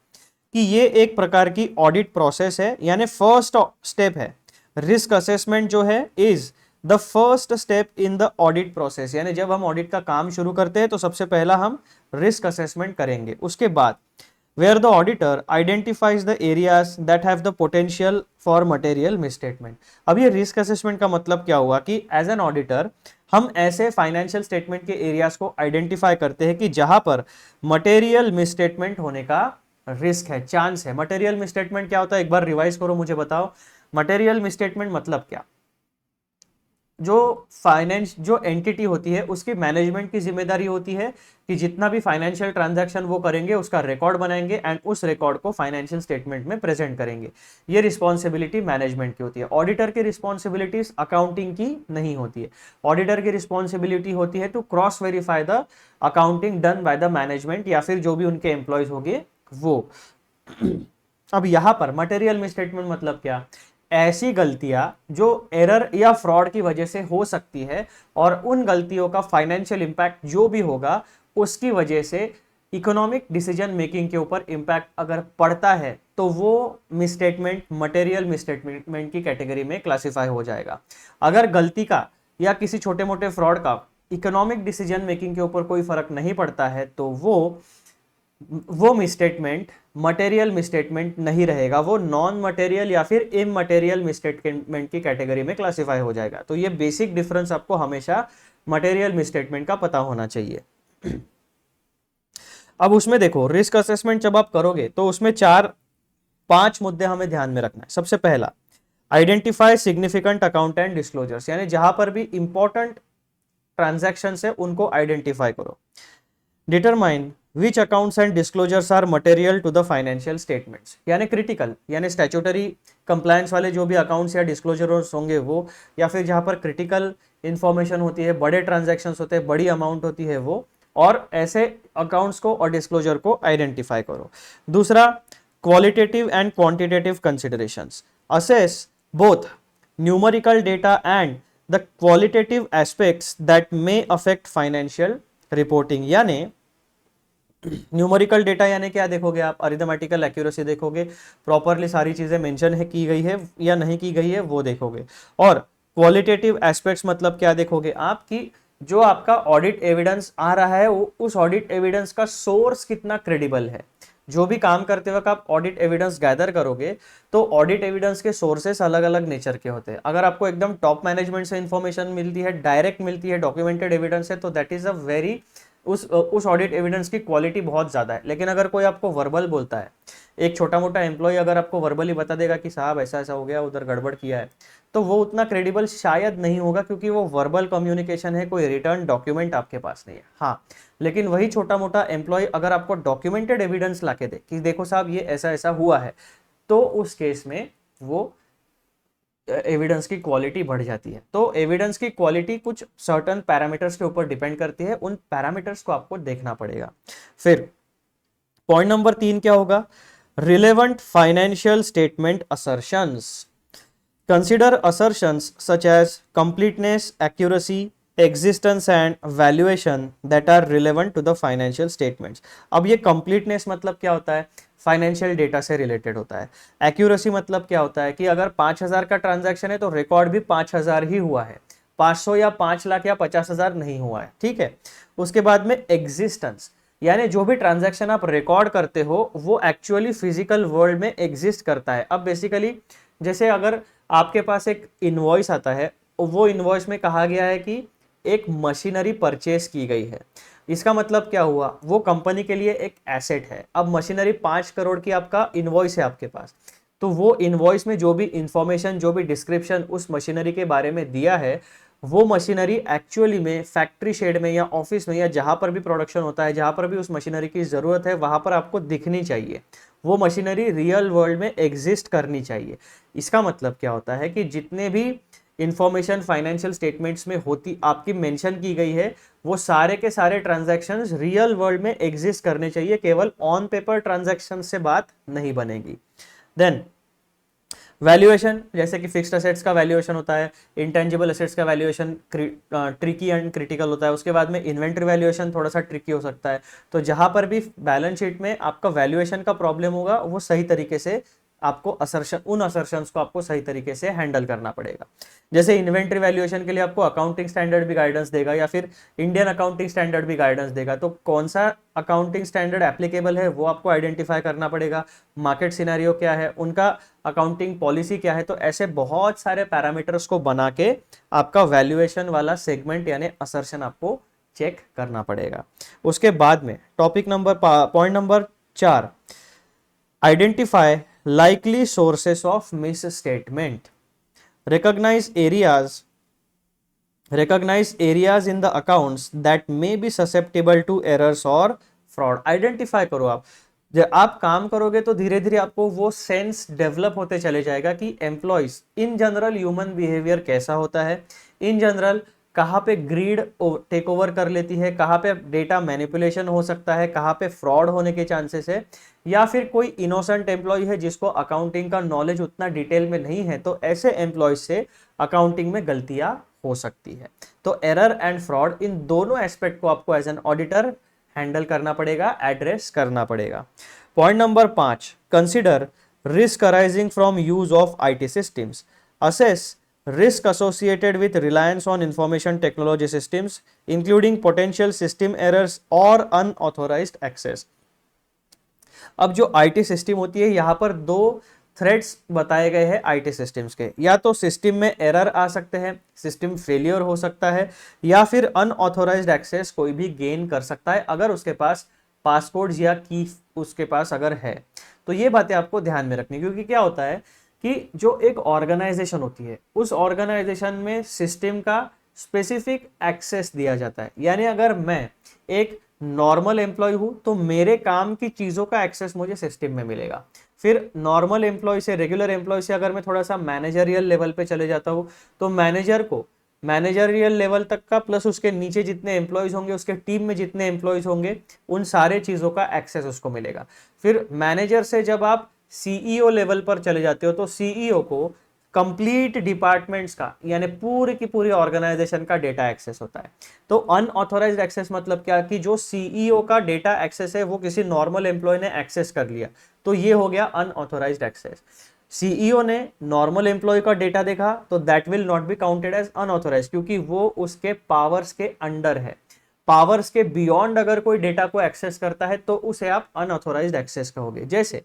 कि ये एक प्रकार की ऑडिट प्रोसेस है, यानी फर्स्ट स्टेप है। रिस्क असेसमेंट जो है is the first step in the audit process, यानी जब हम ऑडिट का काम शुरू करते हैं तो सबसे पहला हम रिस्क असेसमेंट करेंगे। उसके बाद where the auditor identifies the areas that have the potential for material misstatement। अब ये रिस्क असेसमेंट का मतलब क्या हुआ कि एज एन ऑडिटर हम ऐसे फाइनेंशियल स्टेटमेंट के एरियाज को आइडेंटिफाई करते हैं कि जहां पर मटेरियल मिसस्टेटमेंट होने का रिस्क है, चांस है। मटेरियल मिसस्टेटमेंट क्या होता है, एक बार रिवाइज करो, मुझे बताओ। मटेरियल मिसस्टेटमेंट मतलब क्या, जो फाइनेंस जो एंटिटी होती है उसकी मैनेजमेंट की जिम्मेदारी होती है कि जितना भी फाइनेंशियल ट्रांजैक्शन वो करेंगे उसका रिकॉर्ड बनाएंगे एंड उस रिकॉर्ड को फाइनेंशियल स्टेटमेंट में प्रेजेंट करेंगे। ये रिस्पॉन्सिबिलिटी मैनेजमेंट की होती है। ऑडिटर की रिस्पॉन्सिबिलिटीज अकाउंटिंग की नहीं होती है। ऑडिटर की रिस्पॉन्सिबिलिटी होती है to cross verify the accounting done by the management या फिर जो भी उनके एम्प्लॉयज होंगे वो। अब यहां पर मटेरियल मिसस्टेटमेंट मतलब क्या? ऐसी गलतियां जो एरर या फ्रॉड की वजह से हो सकती है और उन गलतियों का फाइनेंशियल इंपैक्ट जो भी होगा उसकी वजह से इकोनॉमिक डिसीजन मेकिंग के ऊपर इंपैक्ट अगर पड़ता है तो वो मिसस्टेटमेंट मटेरियल मिसस्टेटमेंट की कैटेगरी में क्लासिफाई हो जाएगा। अगर गलती का या किसी छोटे मोटे फ्रॉड का इकोनॉमिक डिसीजन मेकिंग के ऊपर कोई फर्क नहीं पड़ता है तो वो मिसस्टेटमेंट मटेरियल मिसस्टेटमेंट नहीं रहेगा, वो नॉन मटेरियल या फिर इमटेरियल मिसस्टेटमेंट की कैटेगरी में क्लासिफाई हो जाएगा। तो ये बेसिक डिफरेंस आपको हमेशा मटेरियल मिसस्टेटमेंट का पता होना चाहिए। अब उसमें देखो रिस्क असेसमेंट जब आप करोगे तो उसमें 4-5 मुद्दे हमें ध्यान में रखना है। सबसे पहला, identify significant account and disclosures, यानी जहां पर भी इंपॉर्टेंट ट्रांजैक्शन है उनको आइडेंटिफाई करो। Determine which accounts and disclosures are material to the financial statements, यानी क्रिटिकल यानी स्टैट्यूटरी कंप्लायंस वाले जो भी अकाउंट्स या डिस्क्लोजर्स होंगे वो, या फिर जहां पर क्रिटिकल इंफॉर्मेशन होती है, बड़े ट्रांजैक्शंस होते हैं, बड़ी अमाउंट होती है वो, और ऐसे अकाउंट्स को और डिस्क्लोजर को आइडेंटिफाई करो। दूसरा, qualitative and quantitative considerations, assess both numerical data and the qualitative aspects that may affect financial reporting. यानी न्यूमेरिकल डेटा यानी क्या देखोगे आप? अरिथमेटिकल एक्यूरेसी देखोगे, प्रॉपरली सारी चीजें मेंशन है की गई है या नहीं की गई है वो देखोगे। और क्वालिटेटिव एस्पेक्ट्स मतलब क्या देखोगे आप? कि जो आपका ऑडिट एविडेंस आ रहा है वो उस ऑडिट एविडेंस का सोर्स कितना क्रेडिबल है। जो भी काम करते वक्त आप ऑडिट एविडेंस गैदर करोगे तो ऑडिट एविडेंस के सोर्सेस अलग अलग नेचर के होते हैं। अगर आपको एकदम टॉप मैनेजमेंट से इंफॉर्मेशन मिलती है, डायरेक्ट मिलती है, डॉक्यूमेंटेड एविडेंस है, तो दैट इज अ वेरी उस ऑडिट एविडेंस की क्वालिटी बहुत ज्यादा है। लेकिन अगर कोई आपको वर्बल बोलता है, एक छोटा मोटा एम्प्लॉय अगर आपको वर्बली बता देगा कि साहब ऐसा ऐसा हो गया, उधर गड़बड़ किया है, तो वो उतना क्रेडिबल शायद नहीं होगा क्योंकि वो वर्बल कम्युनिकेशन है, कोई रिटर्न डॉक्यूमेंट आपके पास नहीं है। हाँ, लेकिन वही छोटा मोटा एम्प्लॉय अगर आपको डॉक्यूमेंटेड एविडेंस लाके दे कि देखो साहब ये ऐसा ऐसा हुआ है, तो उस केस में वो एविडेंस की क्वालिटी बढ़ जाती है। तो एविडेंस की क्वालिटी कुछ सर्टेन पैरामीटर्स के ऊपर डिपेंड करती है, उन पैरामीटर्स को आपको देखना पड़ेगा। फिर पॉइंट नंबर 3 क्या होगा? Relevant financial statement assertions, consider assertions such as completeness, accuracy, existence and valuation that are relevant to the financial statements। अब ये completeness मतलब क्या होता है? फाइनेंशियल डेटा से रिलेटेड होता है। एक्यूरेसी मतलब क्या होता है? कि अगर 5,000 का ट्रांजैक्शन है तो रिकॉर्ड भी 5,000 ही हुआ है, 500 या 5 लाख या 50,000 नहीं हुआ है, ठीक है। उसके बाद में एग्जिस्टेंस, यानी जो भी ट्रांजैक्शन आप रिकॉर्ड करते हो वो एक्चुअली फिजिकल वर्ल्ड में एग्जिस्ट करता है। अब बेसिकली जैसे अगर आपके पास एक इनवॉइस आता है, वो इनवॉइस में कहा गया है कि एक मशीनरी परचेस की गई है, इसका मतलब क्या हुआ? वो कंपनी के लिए एक एसेट है। अब मशीनरी 5 करोड़ की आपका इनवॉइस है आपके पास, तो वो इनवॉइस में जो भी इंफॉर्मेशन, जो भी डिस्क्रिप्शन उस मशीनरी के बारे में दिया है, वो मशीनरी एक्चुअली में फैक्ट्री शेड में या ऑफिस में या जहां पर भी प्रोडक्शन होता है, जहां पर भी उस मशीनरी की जरूरत है, वहां पर आपको दिखनी चाहिए। वो मशीनरी रियल वर्ल्ड में एग्जिस्ट करनी चाहिए। इसका मतलब क्या होता है कि जितने भी इंफॉर्मेशन फाइनेंशियल स्टेटमेंट्स में होती आपकी मेंशन की गई है, वो सारे के सारे ट्रांजैक्शंस रियल वर्ल्ड में एग्जिस्ट करने चाहिए, केवल ऑन पेपर ट्रांजैक्शन से बात नहीं बनेगी। देन वैल्यूएशन, जैसे कि फिक्स्ड एसेट्स का वैल्यूएशन होता है, इंटेंजिबल एसेट्स का वैल्यूएशन ट्रिकी एंड क्रिटिकल होता है। उसके बाद में इन्वेंट्री वैल्यूएशन थोड़ा सा ट्रिकी हो सकता है। तो जहां पर भी बैलेंस शीट में आपका वैल्यूएशन का प्रॉब्लम होगा, वो सही तरीके से आपको उन असर्शंस को आपको सही तरीके से हैंडल करना पड़ेगा। जैसे इन्वेंट्री वैल्यूएशन के लिए आपको अकाउंटिंग स्टैंडर्ड भी गाइडेंस देगा या फिर इंडियन अकाउंटिंग स्टैंडर्ड भी गाइडेंस देगा, तो कौन सा अकाउंटिंग स्टैंडर्ड एप्लीकेबल है वो आपको आइडेंटिफाई करना पड़ेगा। मार्केट सिनेरियो क्या है, उनका अकाउंटिंग पॉलिसी क्या है। तो ऐसे बहुत सारे पैरामीटर्स को बना के आपका वैल्यूएशन वाला सेगमेंट यानी असर्शन आपको चेक करना पड़ेगा। उसके बाद में point number 4, identify likely sources of misstatement, recognize areas recognize areas in the accounts that may be susceptible to errors और fraud। आइडेंटिफाई करो आप। जब आप काम करोगे तो धीरे धीरे आपको वो सेंस डेवलप होते चले जाएगा कि employees in general human behaviour कैसा होता है, इन जनरल कहाँ पे ग्रीड टेक ओवर कर लेती है, कहाँ पे डेटा मैनिपुलेशन हो सकता है, कहाँ पे फ्रॉड होने के चांसेस है, या फिर कोई इनोसेंट एम्प्लॉय है जिसको अकाउंटिंग का नॉलेज उतना डिटेल में नहीं है, तो ऐसे एम्प्लॉयज से अकाउंटिंग में गलतियां हो सकती है। तो एरर एंड फ्रॉड इन दोनों एस्पेक्ट को आपको एज एन ऑडिटर हैंडल करना पड़ेगा, एड्रेस करना पड़ेगा। Point number 5, consider risk arising from use of IT systems. Assess risk associated with reliance on information technology systems including potential system errors or unauthorized access। अब जो IT system होती है यहां पर दो थ्रेड्स बताए गए हैं आईटी सिस्टम्स के, या तो सिस्टम में एरर आ सकते हैं, सिस्टम फेलियर हो सकता है, या फिर अनऑथोराइज्ड एक्सेस कोई भी गेन कर सकता है अगर उसके पास पासकोड या की उसके पास अगर है। तो ये बातें आपको ध्यान में रखनी, क्योंकि क्या होता है कि जो एक ऑर्गेनाइजेशन होती है उस ऑर्गेनाइजेशन में सिस्टम का स्पेसिफिक एक्सेस दिया जाता है। यानी अगर मैं एक नॉर्मल एम्प्लॉय हूं तो मेरे काम की चीजों का एक्सेस मुझे सिस्टम में मिलेगा। फिर नॉर्मल एम्प्लॉय से, रेगुलर एम्प्लॉय से अगर मैं थोड़ा सा मैनेजरियल लेवल पे चले जाता हूं तो मैनेजर को मैनेजरियल लेवल तक का प्लस उसके नीचे जितने एम्प्लॉयज होंगे, उसके टीम में जितने एम्प्लॉयज होंगे, उन सारे चीजों का एक्सेस उसको मिलेगा। फिर मैनेजर से जब आप सीईओ लेवल पर चले जाते हो तो सीईओ को कंप्लीट डिपार्टमेंट्स का यानी पूरी की पूरी ऑर्गेनाइजेशन का डेटा एक्सेस होता है। तो अनऑथोराइज्ड एक्सेस मतलब क्या कि जो सीईओ का डेटा एक्सेस है वो किसी नॉर्मल एम्प्लॉय ने एक्सेस कर लिया, तो ये हो गया अनऑथोराइज्ड एक्सेस। सीईओ ने नॉर्मल एम्प्लॉय का डेटा देखा तो that will not be counted as unauthorised, क्योंकि वो उसके पावर्स के अंडर है। पावर्स के बियॉन्ड अगर कोई डेटा को एक्सेस करता है तो उसे आप अनऑथोराइज्ड एक्सेस कहोगे। जैसे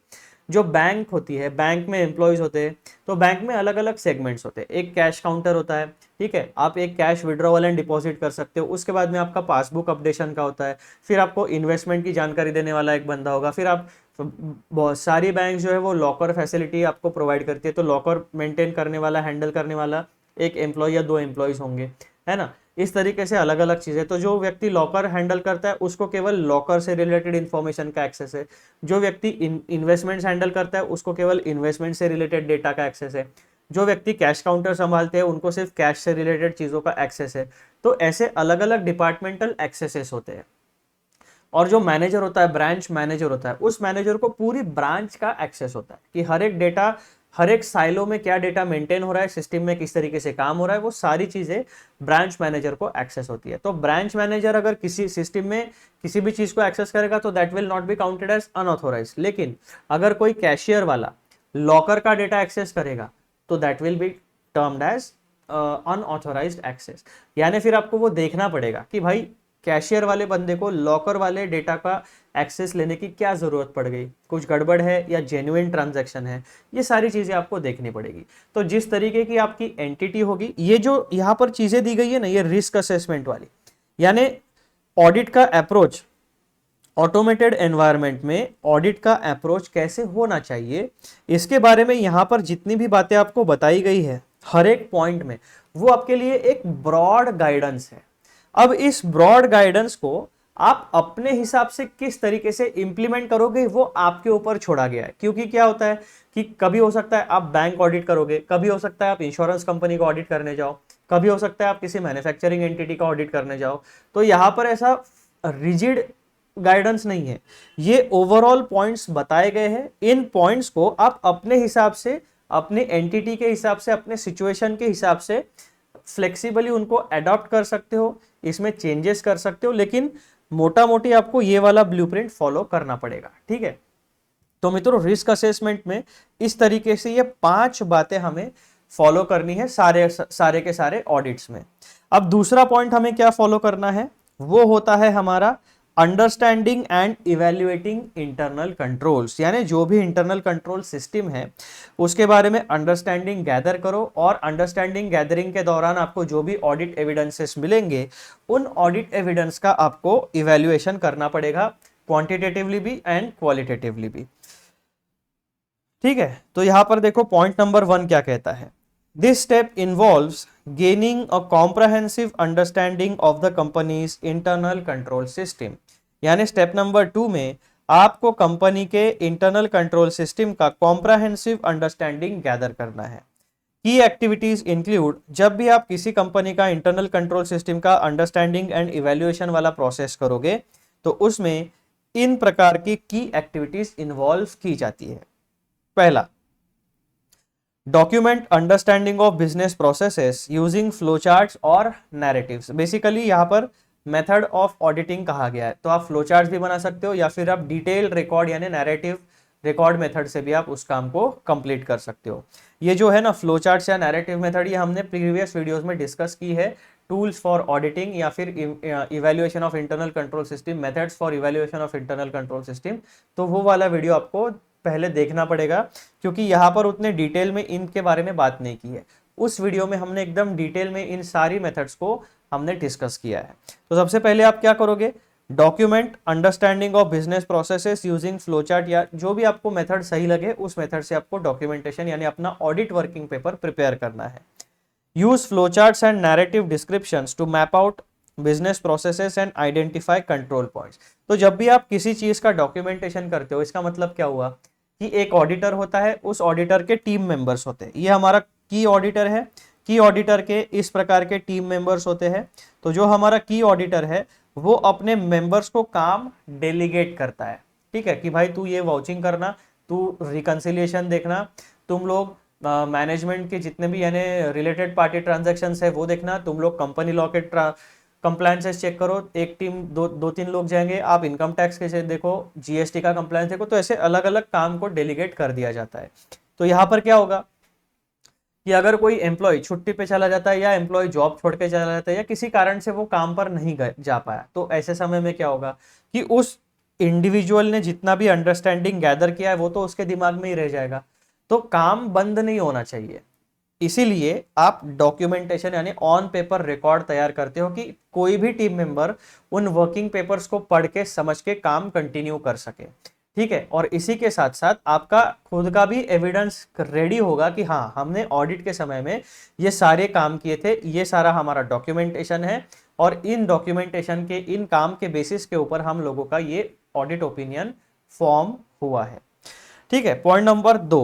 जो बैंक होती है, बैंक में एम्प्लॉयज होते हैं, तो बैंक में अलग अलग सेगमेंट्स होते हैं। एक कैश काउंटर होता है, ठीक है, आप एक कैश विड्रॉवल एंड डिपॉजिट कर सकते हो। उसके बाद में आपका पासबुक अपडेशन का होता है, फिर आपको इन्वेस्टमेंट की जानकारी देने वाला एक बंदा होगा, फिर आप बहुत सारी बैंक जो है वो लॉकर फैसिलिटी आपको प्रोवाइड करती है, तो लॉकर मेंटेन करने वाला, हैंडल करने वाला एक एम्प्लॉय या दो एम्प्लॉयज होंगे, है ना। इस तरीके से अलग अलग चीजें। तो जो व्यक्ति लॉकर हैंडल करता है उसको केवल लॉकर से रिलेटेड इंफॉर्मेशन का एक्सेस है। जो व्यक्ति इन्वेस्टमेंट्स हैंडल करता है उसको केवल इन्वेस्टमेंट से रिलेटेड डेटा का एक्सेस है। जो व्यक्ति कैश काउंटर संभालते हैं उनको सिर्फ कैश से रिलेटेड चीजों का एक्सेस है। तो ऐसे अलग अलग डिपार्टमेंटल एक्सेसेस होते हैं। और जो मैनेजर होता है, ब्रांच मैनेजर होता है, उस मैनेजर को पूरी ब्रांच का एक्सेस होता है कि हर एक डेटा, हर एक साइलो में क्या डेटा मेंटेन हो रहा है, सिस्टम में किस तरीके से काम हो रहा है, वो सारी चीजें ब्रांच मैनेजर को एक्सेस होती है। तो ब्रांच मैनेजर अगर किसी सिस्टम में किसी भी चीज को एक्सेस करेगा तो that will not be counted as unauthorise. लेकिन अगर कोई कैशियर वाला लॉकर का डेटा एक्सेस करेगा तो that will be termed as unauthorised access. यानी फिर आपको वो देखना पड़ेगा कि भाई कैशियर वाले बंदे को लॉकर वाले डेटा का एक्सेस लेने की क्या जरूरत पड़ गई, कुछ गड़बड़ है या जेन्युइन ट्रांजैक्शन है, ये सारी चीजें आपको देखनी पड़ेगी। तो जिस तरीके की आपकी एंटिटी होगी, ये जो यहाँ पर चीजें दी गई है ना, ये रिस्क असेसमेंट वाली, यानी ऑडिट का अप्रोच, ऑटोमेटेड एनवायरनमेंट में ऑडिट का अप्रोच कैसे होना चाहिए, इसके बारे में यहाँ पर जितनी भी बातें आपको बताई गई है हर एक पॉइंट में, वो आपके लिए एक ब्रॉड गाइडेंस है। अब इस ब्रॉड गाइडेंस को आप अपने हिसाब से किस तरीके से इंप्लीमेंट करोगे वो आपके ऊपर छोड़ा गया है। क्योंकि क्या होता है कि कभी हो सकता है आप बैंक ऑडिट करोगे, कभी हो सकता है आप इंश्योरेंस कंपनी का ऑडिट करने जाओ, कभी हो सकता है आप किसी मैन्युफैक्चरिंग एंटिटी का ऑडिट करने जाओ। तो यहां पर ऐसा रिजिड गाइडेंस नहीं है, ये ओवरऑल पॉइंट्स बताए गए हैं। इन पॉइंट्स को आप अपने हिसाब से, अपने एंटिटी के हिसाब से, अपने सिचुएशन के हिसाब से फ्लेक्सिबली उनको अडॉप्ट कर सकते हो, इसमें चेंजेस कर सकते हो, लेकिन मोटा मोटी आपको ये वाला ब्लूप्रिंट फॉलो करना पड़ेगा, ठीक है। तो मित्रों, रिस्क असेसमेंट में इस तरीके से ये 5 बातें हमें फॉलो करनी है सारे के सारे ऑडिट्स में। अब दूसरा पॉइंट हमें क्या फॉलो करना है, वो होता है हमारा understanding and evaluating internal controls. यानी जो भी इंटरनल कंट्रोल सिस्टम है उसके बारे में अंडरस्टैंडिंग गैदर करो, और अंडरस्टैंडिंग गैदरिंग के दौरान आपको जो भी ऑडिट एविडेंसेस मिलेंगे उन ऑडिट एविडेंस का आपको इवेल्युएशन करना पड़ेगा, क्वांटिटेटिवली भी एंड क्वालिटेटिवली भी, ठीक है। तो यहां पर देखो पॉइंट नंबर 1 क्या कहता है, This step involves gaining a comprehensive understanding of the company's internal control system. यानी स्टेप नंबर 2 में आपको कंपनी के इंटरनल कंट्रोल सिस्टम का कॉम्प्रहेंसिव अंडरस्टैंडिंग गैदर करना है। की एक्टिविटीज इंक्लूड, जब भी आप किसी कंपनी का इंटरनल कंट्रोल सिस्टम का अंडरस्टैंडिंग एंड इवैल्यूएशन वाला प्रोसेस करोगे तो उसमें इन प्रकार की एक्टिविटीज इन्वॉल्व की जाती है। पहला, document understanding of business processes using flowcharts और नैरेटिव्स। बेसिकली यहाँ पर मेथड ऑफ ऑडिटिंग कहा गया है, तो आप फ्लोचार्ट्स भी बना सकते हो या फिर आप डिटेल रिकॉर्ड यानी नैरेटिव रिकॉर्ड मेथड से भी आप उस काम को कंप्लीट कर सकते हो। ये जो है ना फ्लोचार्ट्स या नैरेटिव मेथड, ये हमने प्रीवियस वीडियोस में डिस्कस की है। टूल्स फॉर ऑडिटिंग या फिर evaluation of internal control system, methods for evaluation of internal control system, तो वो वाला वीडियो आपको पहले देखना पड़ेगा, क्योंकि यहाँ पर उतने डिटेल में इनके बारे में बात नहीं की है। उस वीडियो में हमने एकदम डिटेल में इन सारी मेथड्स को हमने डिस्कस किया है। तो सबसे पहले आप क्या करोगे, document understanding of business processes using flowchart, या जो भी आपको मेथड सही लगे उस मेथड से आपको डॉक्यूमेंटेशन यानी अपना ऑडिट वर्किंग पेपर प्रिपेयर करना है। Use flowcharts and narrative descriptions to map out business processes and identify control points. तो जब भी आप किसी चीज का डॉक्यूमेंटेशन करते हो, इसका मतलब क्या हुआ कि एक ऑडिटर होता है, उस ऑडिटर के टीम मेंबर्स होते हैं। ये हमारा की ऑडिटर है, की ऑडिटर के इस प्रकार के टीम मेंबर्स होते हैं। तो जो हमारा की ऑडिटर है वो अपने मेंबर्स को काम डेलीगेट करता है, ठीक है, कि भाई तू ये वाउचिंग करना, तू रिकंसिलिएशन देखना, तुम लोग मैनेजमेंट के जितने भी यानी रिलेटेड पार्टी ट्रांजैक्शंस है वो देखना, तुम लोग कंपनी लॉ के कंप्लायंसेस चेक करो। एक टीम दो तीन लोग जाएंगे, आप इनकम टैक्स के देखो, जीएसटी का कंप्लायंस देखो। तो ऐसे अलग अलग काम को डेलीगेट कर दिया जाता है। तो यहाँ पर क्या होगा कि अगर कोई एम्प्लॉय छुट्टी पे चला जाता है या एम्प्लॉय जॉब छोड़ के चला जाता है या किसी कारण से वो काम पर नहीं जा पाया, तो ऐसे समय में क्या होगा कि उस इंडिविजुअल ने जितना भी अंडरस्टैंडिंग गैदर किया है वो तो उसके दिमाग में ही रह जाएगा। तो काम बंद नहीं होना चाहिए, इसीलिए आप डॉक्यूमेंटेशन यानी ऑन पेपर रिकॉर्ड तैयार करते हो कि कोई भी टीम मेंबर उन वर्किंग पेपर्स को पढ़ के समझ के काम कंटिन्यू कर सके, ठीक है। और इसी के साथ साथ आपका खुद का भी एविडेंस रेडी होगा कि हाँ, हमने ऑडिट के समय में ये सारे काम किए थे, ये सारा हमारा डॉक्यूमेंटेशन है और इन डॉक्यूमेंटेशन के इन काम के बेसिस के ऊपर हम लोगों का ये ऑडिट ओपिनियन फॉर्म हुआ है, ठीक है। Point number 2,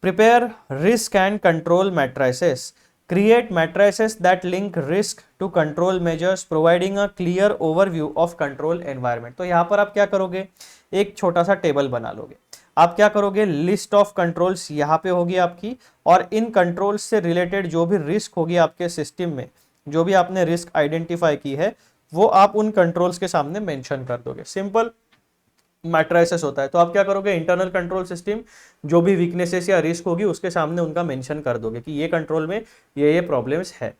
prepare risk and control matrices. Create matrices that link risk to control measures, providing a clear overview of control environment. तो यहाँ पर आप क्या करोगे, एक छोटा सा टेबल बना लोगे। आप क्या करोगे, लिस्ट ऑफ कंट्रोल्स यहाँ पे होगी आपकी, और इन कंट्रोल्स से रिलेटेड जो भी रिस्क होगी आपके सिस्टम में, जो भी आपने रिस्क आइडेंटिफाई की है वो आप उन कंट्रोल्स के सामने मेंशन कर दोगे। सिंपल मैट्राइसिस होता है। तो आप क्या करोगे, इंटरनल कंट्रोल सिस्टम जो भी वीकनेसेस या रिस्क होगी उसके सामने उनका मेंशन कर दोगे कि ये कंट्रोल में ये प्रॉब्लम्स है।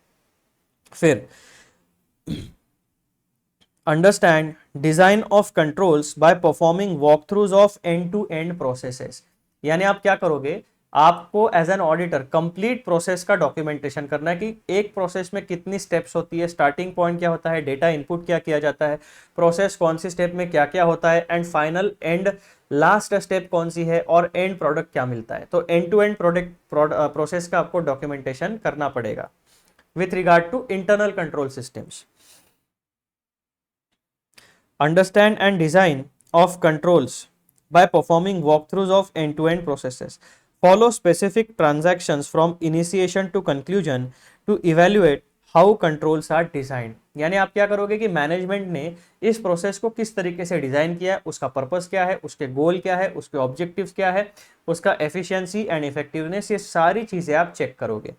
फिर understand design of controls by performing walk throughs of end to end processes. यानी आप क्या करोगे, आपको as an auditor complete process का डॉक्यूमेंटेशन करना है कि एक प्रोसेस में कितनी स्टेप्स होती है, स्टार्टिंग पॉइंट क्या होता है, डेटा इनपुट क्या किया जाता है, प्रोसेस कौन सी स्टेप में क्या क्या होता है, and final and last step कौन सी है, और एंड प्रोडक्ट क्या मिलता है। तो end to end product process का आपको डॉक्यूमेंटेशन करना पड़ेगा with regard to internal control systems. Understand and design of controls by performing walkthroughs of end-to-end processes. Follow specific transactions from initiation to conclusion to evaluate how controls are designed. यानी आप क्या करोगे कि management ने इस process को किस तरीके से डिजाइन किया है, उसका पर्पस क्या है, उसके गोल क्या है, उसके ऑब्जेक्टिव्स क्या है, उसका एफिशिएंसी एंड इफेक्टिवनेस, ये सारी चीजें आप चेक करोगे।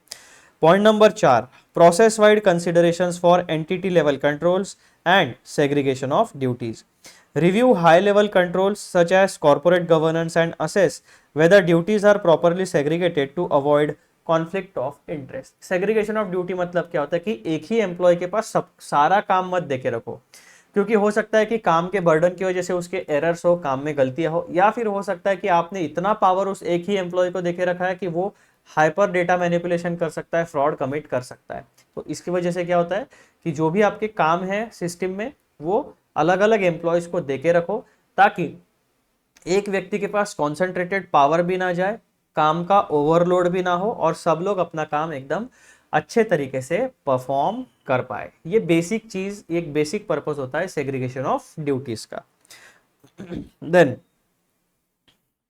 Point number 4, process wide considerations for entity level controls and segregation of duties. Review high level controls such as corporate governance and assess whether duties are properly segregated to avoid conflict of interest. Segregation of duty मतलब क्या होता है कि एक ही employ के पास सब सारा काम मत देके रखो, क्योंकि हो सकता है कि काम के बर्डन की वजह से उसके एरर्स हो, काम में गलतियां हो, या फिर हो सकता है कि आपने इतना पावर उस एक ही एम्प्लॉय को देके रखा है कि वो हाइपर डेटा मैनिपुलेशन कर सकता है, फ्रॉड कमिट कर सकता है। तो इसकी वजह से क्या होता है कि जो भी आपके काम है सिस्टम में वो अलग अलग एम्प्लॉयज को देके रखो, ताकि एक व्यक्ति के पास कॉन्सेंट्रेटेड पावर भी ना जाए काम का ओवरलोड भी ना हो और सब लोग अपना काम एकदम अच्छे तरीके से परफॉर्म कर पाए। ये बेसिक चीज, एक बेसिक पर्पस होता है सेग्रीगेशन ऑफ ड्यूटीज का। Then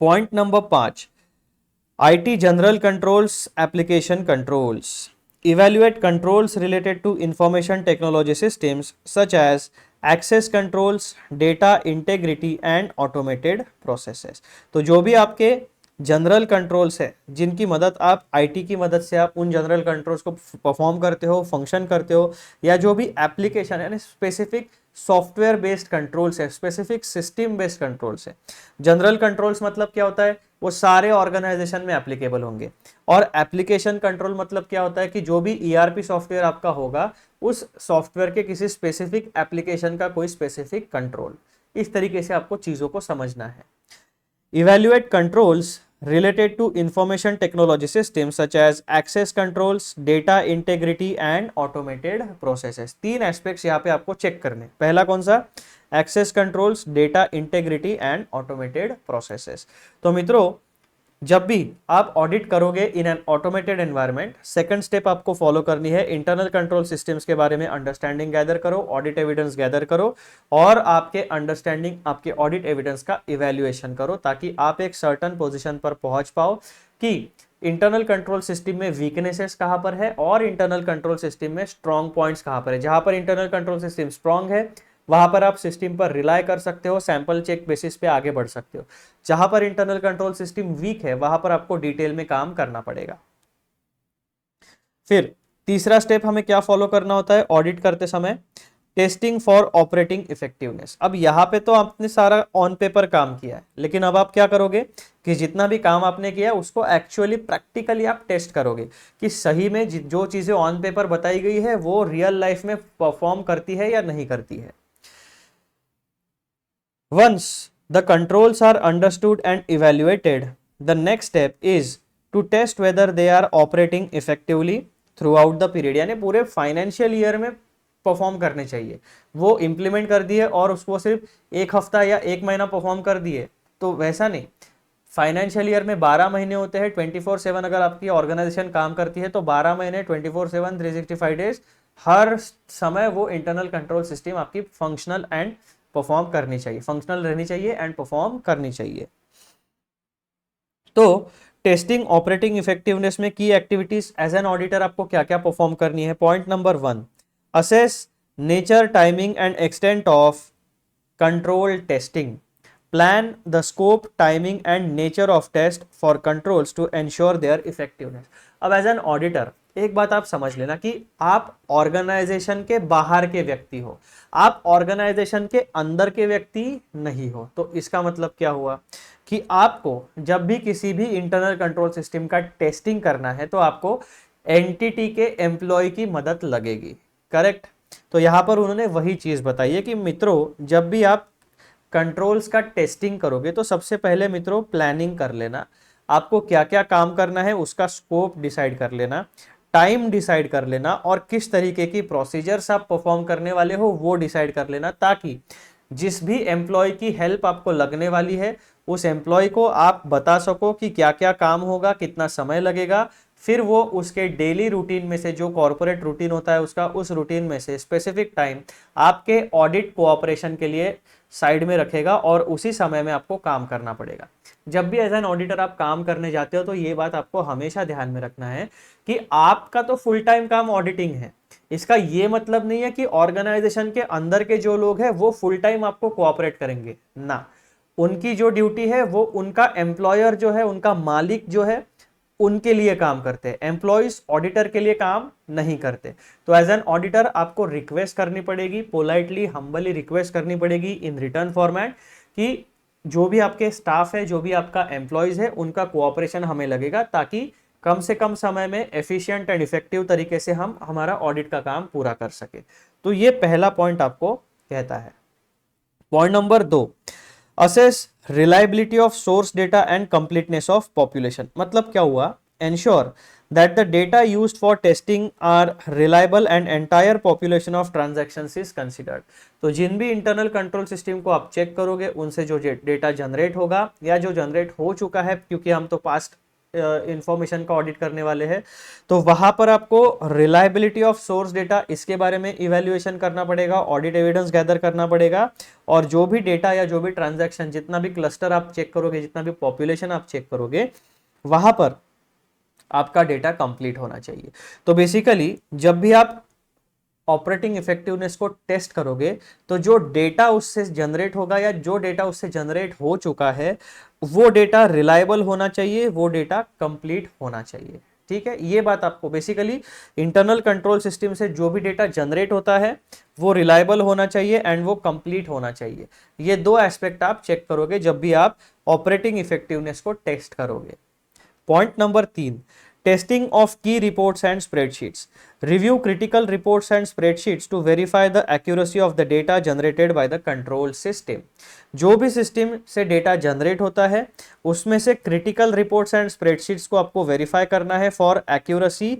point number 5, IT general controls application controls evaluate controls related to information technology systems such as access controls, data integrity and automated processes। तो जो भी आपके जनरल कंट्रोल्स है जिनकी मदद आप आईटी की मदद से आप उन जनरल कंट्रोल्स को परफॉर्म करते हो, फंक्शन करते हो, या जो भी एप्लीकेशन यानी स्पेसिफिक सॉफ्टवेयर बेस्ड कंट्रोल्स है, स्पेसिफिक सिस्टम बेस्ड कंट्रोल्स है। जनरल कंट्रोल्स मतलब क्या होता है, वो सारे ऑर्गेनाइजेशन में एप्लीकेबल होंगे। और एप्लीकेशन कंट्रोल मतलब क्या होता है कि जो भी ईआरपी सॉफ्टवेयर आपका होगा उस सॉफ्टवेयर के किसी स्पेसिफिक एप्लीकेशन का कोई स्पेसिफिक कंट्रोल। इस तरीके से आपको चीजों को समझना है। Evaluate controls related to information technology systems such as access controls, data integrity and automated processes। 3 aspects यहाँ पे आपको चेक करने। पहला कौन सा, access controls, data integrity and automated processes. तो मित्रों, जब भी आप ऑडिट करोगे in an automated environment, second step आपको फॉलो करनी है, इंटरनल कंट्रोल सिस्टम्स के बारे में अंडरस्टैंडिंग गैदर करो, ऑडिट एविडेंस गैदर करो और आपके अंडरस्टैंडिंग, आपके ऑडिट एविडेंस का इवैल्यूएशन करो, ताकि आप एक सर्टन पोजीशन पर पहुंच पाओ कि इंटरनल कंट्रोल सिस्टम में वीकनेसेस कहां पर है और इंटरनल कंट्रोल सिस्टम में स्ट्रॉन्ग पॉइंट्स कहां पर है। जहां पर इंटरनल कंट्रोल सिस्टम स्ट्रॉन्ग है वहां पर आप सिस्टम पर रिलाय कर सकते हो, सैंपल चेक बेसिस पे आगे बढ़ सकते हो। जहां पर इंटरनल कंट्रोल सिस्टम वीक है वहां पर आपको डिटेल में काम करना पड़ेगा। फिर तीसरा स्टेप हमें क्या फॉलो करना होता है ऑडिट करते समय, टेस्टिंग फॉर ऑपरेटिंग इफेक्टिवनेस। अब यहाँ पे तो आपने सारा ऑन पेपर काम किया है, लेकिन अब आप क्या करोगे कि जितना भी काम आपने किया है उसको एक्चुअली प्रैक्टिकली आप टेस्ट करोगे कि सही में जो चीजें ऑन पेपर बताई गई है वो रियल लाइफ में परफॉर्म करती है या नहीं करती है। Once the controls are understood and evaluated, the next step is to test whether they are operating effectively throughout the period। यानी पूरे फाइनेंशियल ईयर में परफॉर्म करने चाहिए। वो इंप्लीमेंट कर दिए और उसको सिर्फ एक हफ्ता या एक महीना परफॉर्म कर दिए तो वैसा नहीं। फाइनेंशियल ईयर में 12 महीने होते हैं, 24/7 अगर आपकी ऑर्गेनाइजेशन काम करती है तो 12 महीने 24/7 365 डेज हर समय वो इंटरनल कंट्रोल सिस्टम आपकी फंक्शनल एंड परफॉर्म करनी चाहिए, फंक्शनल रहनी चाहिए एंड परफॉर्म करनी चाहिए। तो टेस्टिंग ऑपरेटिंग इफेक्टिवनेस में की एक्टिविटीज एज एन ऑडिटर आपको क्या क्या परफॉर्म करनी है। Point number 1, assess nature, timing and extent of control testing. Plan the scope, timing and nature of test for controls to ensure their effectiveness. अब as an auditor एक बात आप समझ लेना कि आप ऑर्गेनाइजेशन के बाहर के व्यक्ति हो, आप ऑर्गेनाइजेशन के अंदर के व्यक्ति नहीं हो। तो इसका मतलब क्या हुआ कि आपको जब भी किसी भी इंटरनल कंट्रोल सिस्टम का टेस्टिंग करना है तो आपको एंटिटी के एम्प्लॉय की मदद लगेगी, करेक्ट। तो यहां पर उन्होंने वही चीज बताई है कि मित्रों जब भी आप कंट्रोल्स का टेस्टिंग करोगे तो सबसे पहले मित्रों प्लानिंग कर लेना, आपको क्या क्या काम करना है उसका स्कोप डिसाइड कर लेना, टाइम डिसाइड कर लेना और किस तरीके की प्रोसीजर्स आप परफॉर्म करने वाले हो वो डिसाइड कर लेना, ताकि जिस भी एम्प्लॉय की हेल्प आपको लगने वाली है उस एम्प्लॉय को आप बता सको कि क्या क्या काम होगा, कितना समय लगेगा। फिर वो उसके डेली रूटीन में से जो कॉर्पोरेट रूटीन होता है उसका उस रूटीन में से स्पेसिफिक टाइम आपके ऑडिट कोऑपरेशन के लिए साइड में रखेगा और उसी समय में आपको काम करना पड़ेगा। जब भी एज एन ऑडिटर आप काम करने जाते हो तो ये बात आपको हमेशा ध्यान में रखना है कि आपका तो फुल टाइम काम ऑडिटिंग है। इसका ये मतलब नहीं है कि ऑर्गेनाइजेशन के अंदर के जो लोग हैं वो फुल टाइम आपको कोऑपरेट करेंगे ना। उनकी जो ड्यूटी है वो उनका एम्प्लॉयर जो है, उनका मालिक जो है उनके लिए काम करते हैं, एम्प्लॉइज ऑडिटर के लिए काम नहीं करते। तो एज एन ऑडिटर आपको रिक्वेस्ट करनी पड़ेगी, पोलाइटली हम्बली रिक्वेस्ट करनी पड़ेगी इन रिटर्न फॉर्मेट कि जो भी आपके स्टाफ है, जो भी आपका एम्प्लॉइज है उनका कोऑपरेशन हमें लगेगा, ताकि कम से कम समय में एफिशिएंट एंड इफेक्टिव तरीके से हम हमारा ऑडिट का काम पूरा कर सके। तो ये पहला पॉइंट आपको कहता है। Point number 2, assess reliability of source data and completeness of population. मतलब क्या हुआ, ensure that the data used for testing are reliable and entire population of transactions is considered। तो जिन भी इंटरनल कंट्रोल सिस्टम को आप चेक करोगे उनसे जो डेटा जनरेट होगा या जो जनरेट हो चुका है, क्योंकि हम तो पास्ट इंफॉर्मेशन का ऑडिट करने वाले हैं, तो वहां पर आपको रिलायबिलिटी ऑफ सोर्स डेटा इसके बारे में इवेल्युएशन करना पड़ेगा, ऑडिट एविडेंस गैदर करना पड़ेगा, और जो भी डेटा या जो भी ट्रांजैक्शन, जितना भी क्लस्टर आप चेक करोगे, जितना भी पॉपुलेशन आप चेक करोगे, वहां पर आपका डेटा कंप्लीट होना चाहिए। तो बेसिकली जब भी आप ऑपरेटिंग इफेक्टिवनेस को टेस्ट करोगे, तो जो डेटा उससे जनरेट होगा या जो डेटा उससे जनरेट हो चुका है, वो डेटा रिलायबल होना चाहिए, वो डेटा कंप्लीट होना चाहिए। ठीक है, ये बात आपको बेसिकली इंटरनल कंट्रोल सिस्टम से जो भी डेटा जनरेट होता है वो रिलायबल होना चाहिए एंड वो कंप्लीट होना चाहिए। ये दो एस्पेक्ट आप चेक करोगे जब भी आप ऑपरेटिंग इफेक्टिवनेस को टेस्ट करोगे। पॉइंट नंबर 3, टेस्टिंग ऑफ की reports and spreadsheets. Review critical reports and spreadsheets to verify the accuracy of the data generated by the control system. जो भी सिस्टम से डेटा जनरेट होता है उसमें से क्रिटिकल रिपोर्ट्स एंड स्प्रेडशीट्स को आपको वेरीफाई करना है फॉर एक्यूरेसी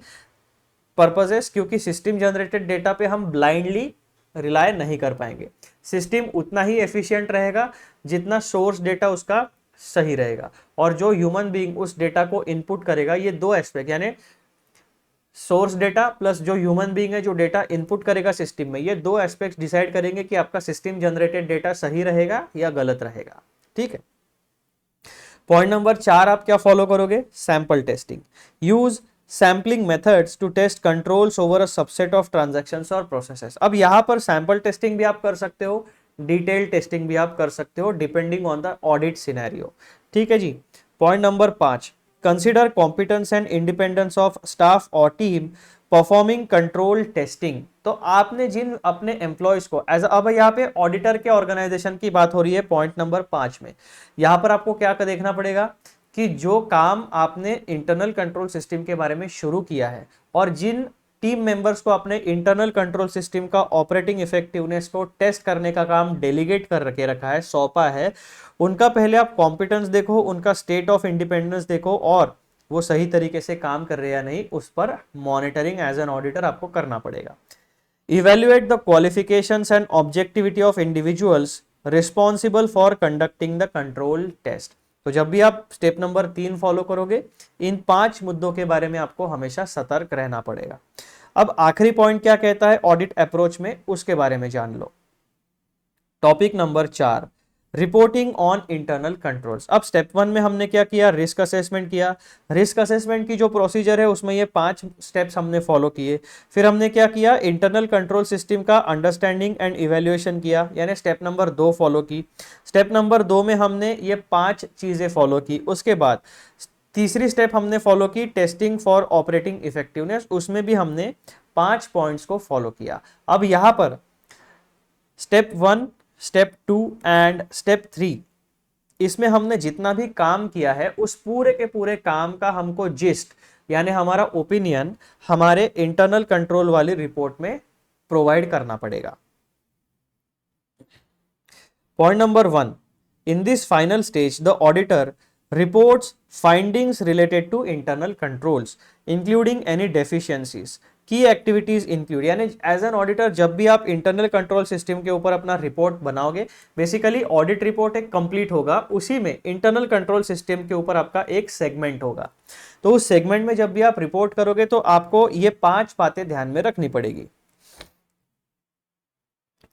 पर्पजेस, क्योंकि सिस्टम जनरेटेड डेटा पे हम ब्लाइंडली रिलाय नहीं कर पाएंगे। सिस्टम उतना ही एफिशिएंट रहेगा जितना सोर्स डेटा उसका सही रहेगा, और जो ह्यूमन बीइंग उस डेटा को इनपुट करेगा, ये दो एस्पेक्ट यानी सोर्स डेटा प्लस जो ह्यूमन बीइंग है जो डेटा इनपुट करेगा सिस्टम में, ये दो एस्पेक्ट डिसाइड करेंगे कि आपका सिस्टम जनरेटेड डेटा सही रहेगा या गलत रहेगा। ठीक है, पॉइंट नंबर 4 आप क्या फॉलो करोगे? Sample testing. Use sampling methods to test controls over a subset of transactions और प्रोसेसेस। अब यहां पर सैंपल टेस्टिंग भी आप कर सकते हो, डिटेल टेस्टिंग भी आप कर सकते हो, depending on the audit scenario. ठीक है जी। Point number 5, consider competence and independence of staff और टीम परफॉर्मिंग कंट्रोल टेस्टिंग। तो आपने जिन अपने एम्प्लॉयज को एज, अब यहाँ पे ऑडिटर के ऑर्गेनाइजेशन की बात हो रही है पॉइंट नंबर 5 में, यहां पर आपको क्या देखना पड़ेगा कि जो काम आपने इंटरनल कंट्रोल सिस्टम के बारे में शुरू किया है और जिन टीम मेंबर्स को अपने इंटरनल कंट्रोल सिस्टम का ऑपरेटिंग इफेक्टिवनेस को टेस्ट करने का काम डेलीगेट कर रखे रखा है, सौंपा है, उनका पहले आप कॉम्पिटेंस देखो, उनका स्टेट ऑफ इंडिपेंडेंस देखो, और वो सही तरीके से काम कर रहे हैं या नहीं, उस पर मॉनिटरिंग एज एन ऑडिटर आपको करना पड़ेगा। Evaluate the qualifications and objectivity of individuals responsible for conducting the control test. तो जब भी आप स्टेप नंबर 3 फॉलो करोगे, इन 5 मुद्दों के बारे में आपको हमेशा सतर्क रहना पड़ेगा। अब आखिरी पॉइंट क्या कहता है ऑडिट अप्रोच में, उसके बारे में जान लो। Topic number 4, reporting on internal controls. अब स्टेप 1 में हमने क्या किया? रिस्क असेसमेंट किया। रिस्क असेसमेंट की जो प्रोसीजर है उसमें ये 5 स्टेप्स हमने फॉलो किए। फिर हमने क्या किया? इंटरनल कंट्रोल सिस्टम का अंडरस्टैंडिंग एंड इवेल्युएशन किया, यानी स्टेप नंबर 2 फॉलो की। स्टेप नंबर 2 में हमने ये 5 चीजें फॉलो की। उसके बाद तीसरी स्टेप हमने फॉलो की टेस्टिंग फॉर ऑपरेटिंग इफेक्टिवनेस, उसमें भी हमने 5 पॉइंट्स को फॉलो किया। अब यहां पर स्टेप 1, स्टेप 2 एंड स्टेप 3, इसमें हमने जितना भी काम किया है उस पूरे के पूरे काम का हमको जिस्ट यानी हमारा ओपिनियन हमारे इंटरनल कंट्रोल वाली रिपोर्ट में प्रोवाइड करना पड़ेगा। Point number 1, in this final stage the auditor reports findings related to internal controls including any deficiencies, key activities include, यानी एज एन ऑडिटर जब भी आप इंटरनल कंट्रोल सिस्टम के ऊपर अपना रिपोर्ट बनाओगे, बेसिकली ऑडिट रिपोर्ट एक कंप्लीट होगा, उसी में इंटरनल कंट्रोल सिस्टम के ऊपर आपका एक सेगमेंट होगा। तो उस सेगमेंट में जब भी आप रिपोर्ट करोगे तो आपको ये 5 बातें ध्यान में रखनी पड़ेगी।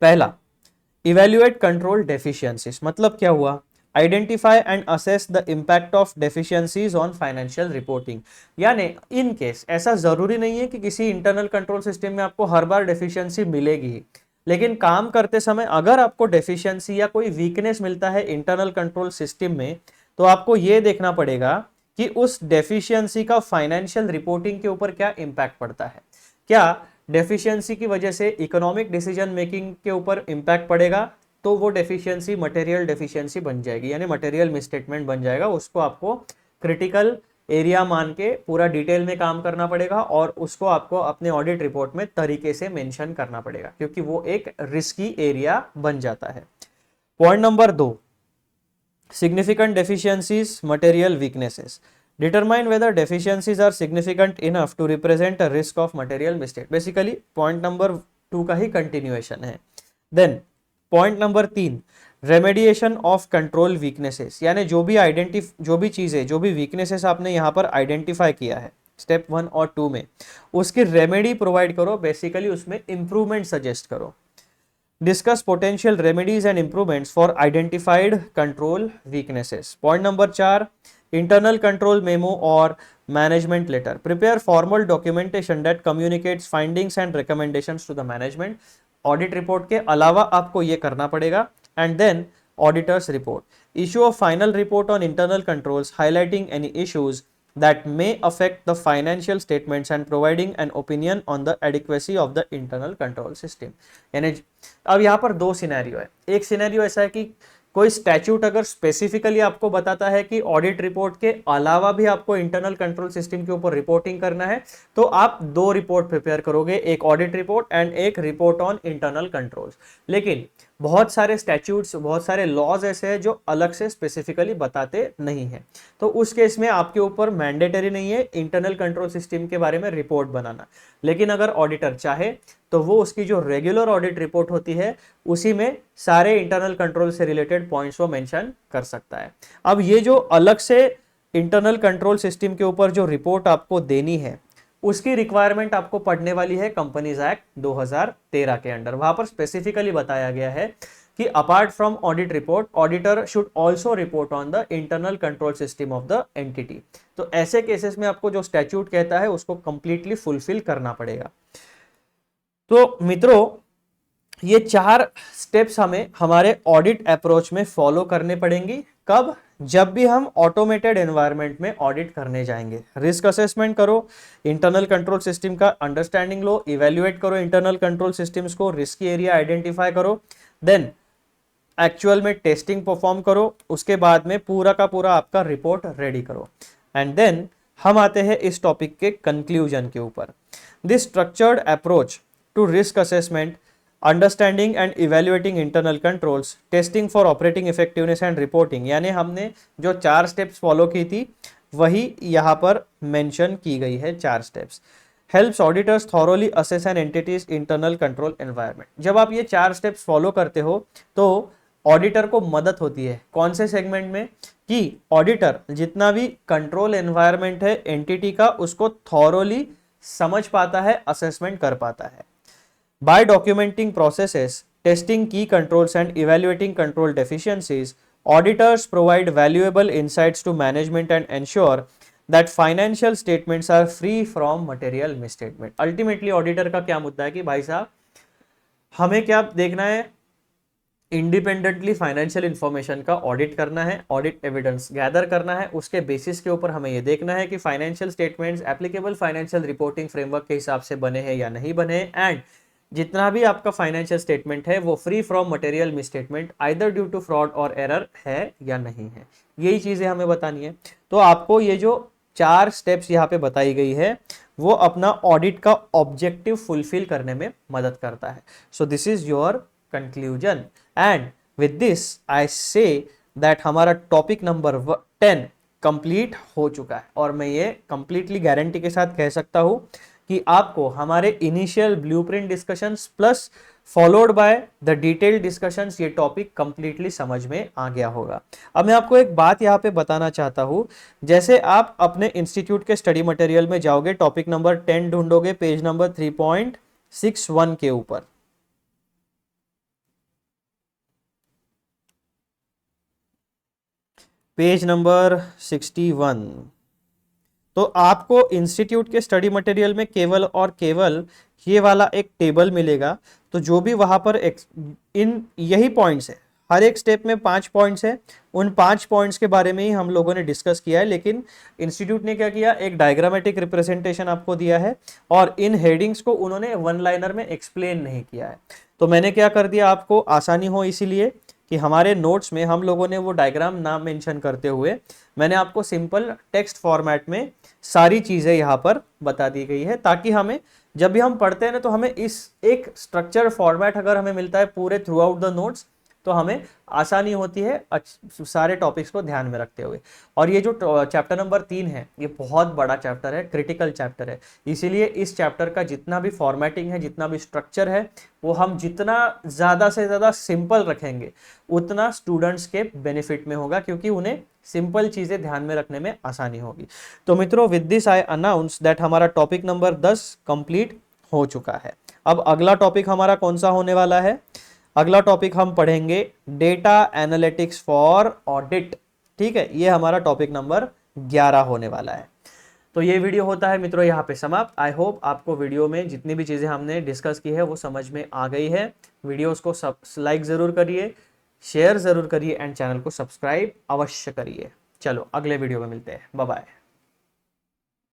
पहला, इवेल्युएट कंट्रोल डेफिशिएंसीज। मतलब क्या हुआ? Identify and assess the impact of deficiencies on financial reporting. यानी इन केस ऐसा जरूरी नहीं है कि किसी इंटरनल कंट्रोल सिस्टम में आपको हर बार डेफिशिएंसी मिलेगी, लेकिन काम करते समय अगर आपको डेफिशिएंसी या कोई वीकनेस मिलता है इंटरनल कंट्रोल सिस्टम में, तो आपको यह देखना पड़ेगा कि उस डेफिशिएंसी का फाइनेंशियल रिपोर्टिंग के ऊपर क्या इंपैक्ट पड़ता है। क्या डेफिशिएंसी की वजह से इकोनॉमिक डिसीजन मेकिंग के ऊपर इंपैक्ट पड़ेगा, तो वो डेफिशिएंसी मटेरियल डेफिशिएंसी बन जाएगी, यानी मटेरियल मिसस्टेटमेंट बन जाएगा। उसको आपको क्रिटिकल एरिया मान के पूरा डिटेल में काम करना पड़ेगा और उसको आपको अपने ऑडिट रिपोर्ट में तरीके से मेंशन करना पड़ेगा, क्योंकि वो एक रिस्की एरिया बन जाता है। Point number 2, significant deficiencies, material weaknesses. Determine whether deficiencies are significant enough to represent a risk of material mistake. Basically point number 2 का ही कंटिन्यूएशन है। Then point number 3, remediation of control weaknesses, यानी जो भी चीजें, जो भी वीकनेसेस आपने यहाँ पर आइडेंटिफाई किया है स्टेप 1 और 2 में, उसकी रेमेडी प्रोवाइड करो, बेसिकली उसमें इंप्रूवमेंट सजेस्ट करो। Discuss potential remedies and improvements for identified control weaknesses. Point number 4, internal control memo और management letter. Prepare formal documentation that communicates findings and recommendations to the management. Audit report के अलावा आपको ये करना पड़ेगा। And then auditor's report, issue a final report on internal controls highlighting any issues that may affect the financial statements and providing an opinion on the adequacy of the internal control system। यानी अब यहाँ पर दो scenario है। एक scenario ऐसा है कि कोई स्टैट्यूट अगर स्पेसिफिकली आपको बताता है कि ऑडिट रिपोर्ट के अलावा भी आपको इंटरनल कंट्रोल सिस्टम के ऊपर रिपोर्टिंग करना है, तो आप दो रिपोर्ट प्रिपेयर करोगे, एक ऑडिट रिपोर्ट एंड एक रिपोर्ट ऑन इंटरनल कंट्रोल्स। लेकिन बहुत सारे स्टैट्यूट्स, बहुत सारे लॉज ऐसे हैं जो अलग से स्पेसिफिकली बताते नहीं है, तो उस केस में आपके ऊपर मैंडेटरी नहीं है इंटरनल कंट्रोल सिस्टम के बारे में रिपोर्ट बनाना। लेकिन अगर ऑडिटर चाहे तो वो उसकी जो रेगुलर ऑडिट रिपोर्ट होती है उसी में सारे इंटरनल कंट्रोल से रिलेटेड पॉइंट्स को मेंशन कर सकता है। अब ये जो अलग से इंटरनल कंट्रोल सिस्टम के ऊपर जो रिपोर्ट आपको देनी है, उसकी रिक्वायरमेंट आपको पढ़ने वाली है कंपनीज एक्ट 2013 के अंडर। वहां पर स्पेसिफिकली बताया गया है कि apart from audit report, auditor should also report on the internal control system of the entity. तो ऐसे केसेस में आपको जो स्टैट्यूट कहता है उसको कंप्लीटली फुलफिल करना पड़ेगा। तो मित्रों, ये 4 स्टेप्स हमें हमारे ऑडिट अप्रोच में फॉलो करने पड़ेंगी। कब? जब भी हम ऑटोमेटेड एनवायरनमेंट में ऑडिट करने जाएंगे। रिस्क असेसमेंट करो, इंटरनल कंट्रोल सिस्टम का अंडरस्टैंडिंग लो, इवेल्युएट करो इंटरनल कंट्रोल सिस्टम्स को, रिस्की एरिया आइडेंटिफाई करो, देन एक्चुअल में टेस्टिंग परफॉर्म करो, उसके बाद में पूरा का पूरा आपका रिपोर्ट रेडी करो। एंड देन हम आते हैं इस टॉपिक के कंक्लूजन के ऊपर। This structured approach to risk assessment, understanding and evaluating internal controls, testing for operating effectiveness and reporting, यानी हमने जो 4 स्टेप्स फॉलो की थी वही यहाँ पर मेंशन की गई है 4 steps. Helps auditors thoroughly assess an entity's internal control environment. जब आप ये 4 स्टेप्स फॉलो करते हो तो ऑडिटर को मदद होती है। कौन से सेगमेंट में? कि ऑडिटर जितना भी कंट्रोल एनवायरनमेंट है एंटिटी का, उसको थॉरोली समझ पाता है, असेसमेंट कर पाता है। By documenting processes, testing key controls and evaluating control deficiencies, auditors provide valuable insights to management and ensure that financial statements are free from material misstatement। Ultimately auditor का क्या मुद्दा है कि भाई साहब हमें क्या देखना है, इंडिपेंडेंटली फाइनेंशियल इंफॉर्मेशन का ऑडिट करना है, ऑडिट एविडेंस गैदर करना है, उसके बेसिस के ऊपर हमें ये देखना है कि financial statements applicable financial reporting framework के हिसाब से बने हैं या नहीं बने, एंड जितना भी आपका फाइनेंशियल स्टेटमेंट है वो free from material misstatement either due to fraud और एरर है या नहीं है। यही चीजें हमें बतानी है। तो आपको ये जो 4 स्टेप्स यहाँ पे बताई गई है वो अपना ऑडिट का ऑब्जेक्टिव फुलफिल करने में मदद करता है। So this is your conclusion and with this I say that हमारा टॉपिक नंबर 10 कंप्लीट हो चुका है, और मैं ये कंप्लीटली गारंटी के साथ कह सकता हूँ कि आपको हमारे initial blueprint discussions plus followed by the detailed discussions ये टॉपिक कंप्लीटली समझ में आ गया होगा। अब मैं आपको एक बात यहाँ पे बताना चाहता हूँ, जैसे आप अपने इंस्टीट्यूट के स्टडी मटेरियल में जाओगे, टॉपिक नंबर 10 ढूंढोगे पेज नंबर 3.61 के ऊपर, पेज नंबर 61, तो आपको इंस्टीट्यूट के स्टडी मटेरियल में केवल और केवल ये वाला एक टेबल मिलेगा। तो जो भी वहां पर इन यही पॉइंट्स है, हर एक स्टेप में 5 पॉइंट्स है, उन 5 पॉइंट्स के बारे में ही हम लोगों ने डिस्कस किया है। लेकिन इंस्टीट्यूट ने क्या किया, एक डायग्रामेटिक रिप्रेजेंटेशन आपको दिया है और इन हेडिंग्स को उन्होंने वन लाइनर में एक्सप्लेन नहीं किया है। तो मैंने क्या कर दिया, आपको आसानी हो इसीलिए कि हमारे नोट्स में हम लोगों ने वो डायग्राम ना मेंशन करते हुए मैंने आपको सिंपल टेक्स्ट फॉर्मेट में सारी चीज़ें यहाँ पर बता दी गई है, ताकि हमें जब भी हम पढ़ते हैं ना तो हमें इस एक स्ट्रक्चर फॉर्मेट अगर हमें मिलता है पूरे थ्रू आउट द नोट्स, तो हमें आसानी होती है सारे टॉपिक्स को ध्यान में रखते हुए। और ये जो चैप्टर नंबर 3 है ये बहुत बड़ा चैप्टर है, क्रिटिकल चैप्टर है, इसीलिए इस चैप्टर का जितना भी फॉर्मेटिंग है, जितना भी स्ट्रक्चर है, वो हम जितना ज़्यादा से ज़्यादा सिंपल रखेंगे उतना स्टूडेंट्स के बेनिफिट में होगा, क्योंकि उन्हें सिंपल चीज़ें ध्यान में रखने में आसानी होगी। तो मित्रों, with this I announce that हमारा टॉपिक नंबर 10 कंप्लीट हो चुका है। अब अगला टॉपिक हमारा कौन सा होने वाला है? अगला टॉपिक हम पढ़ेंगे डेटा एनालिटिक्स फॉर ऑडिट। ठीक है, ये हमारा टॉपिक नंबर 11 होने वाला है। तो ये वीडियो होता है मित्रों यहाँ पे समाप्त। आई होप आपको वीडियो में जितनी भी चीज़ें हमने डिस्कस की है वो समझ में आ गई है। वीडियोस को लाइक ज़रूर करिए, शेयर ज़रूर करिए एंड चैनल को सब्सक्राइब अवश्य करिए। चलो अगले वीडियो में मिलते हैं, बाय बाय।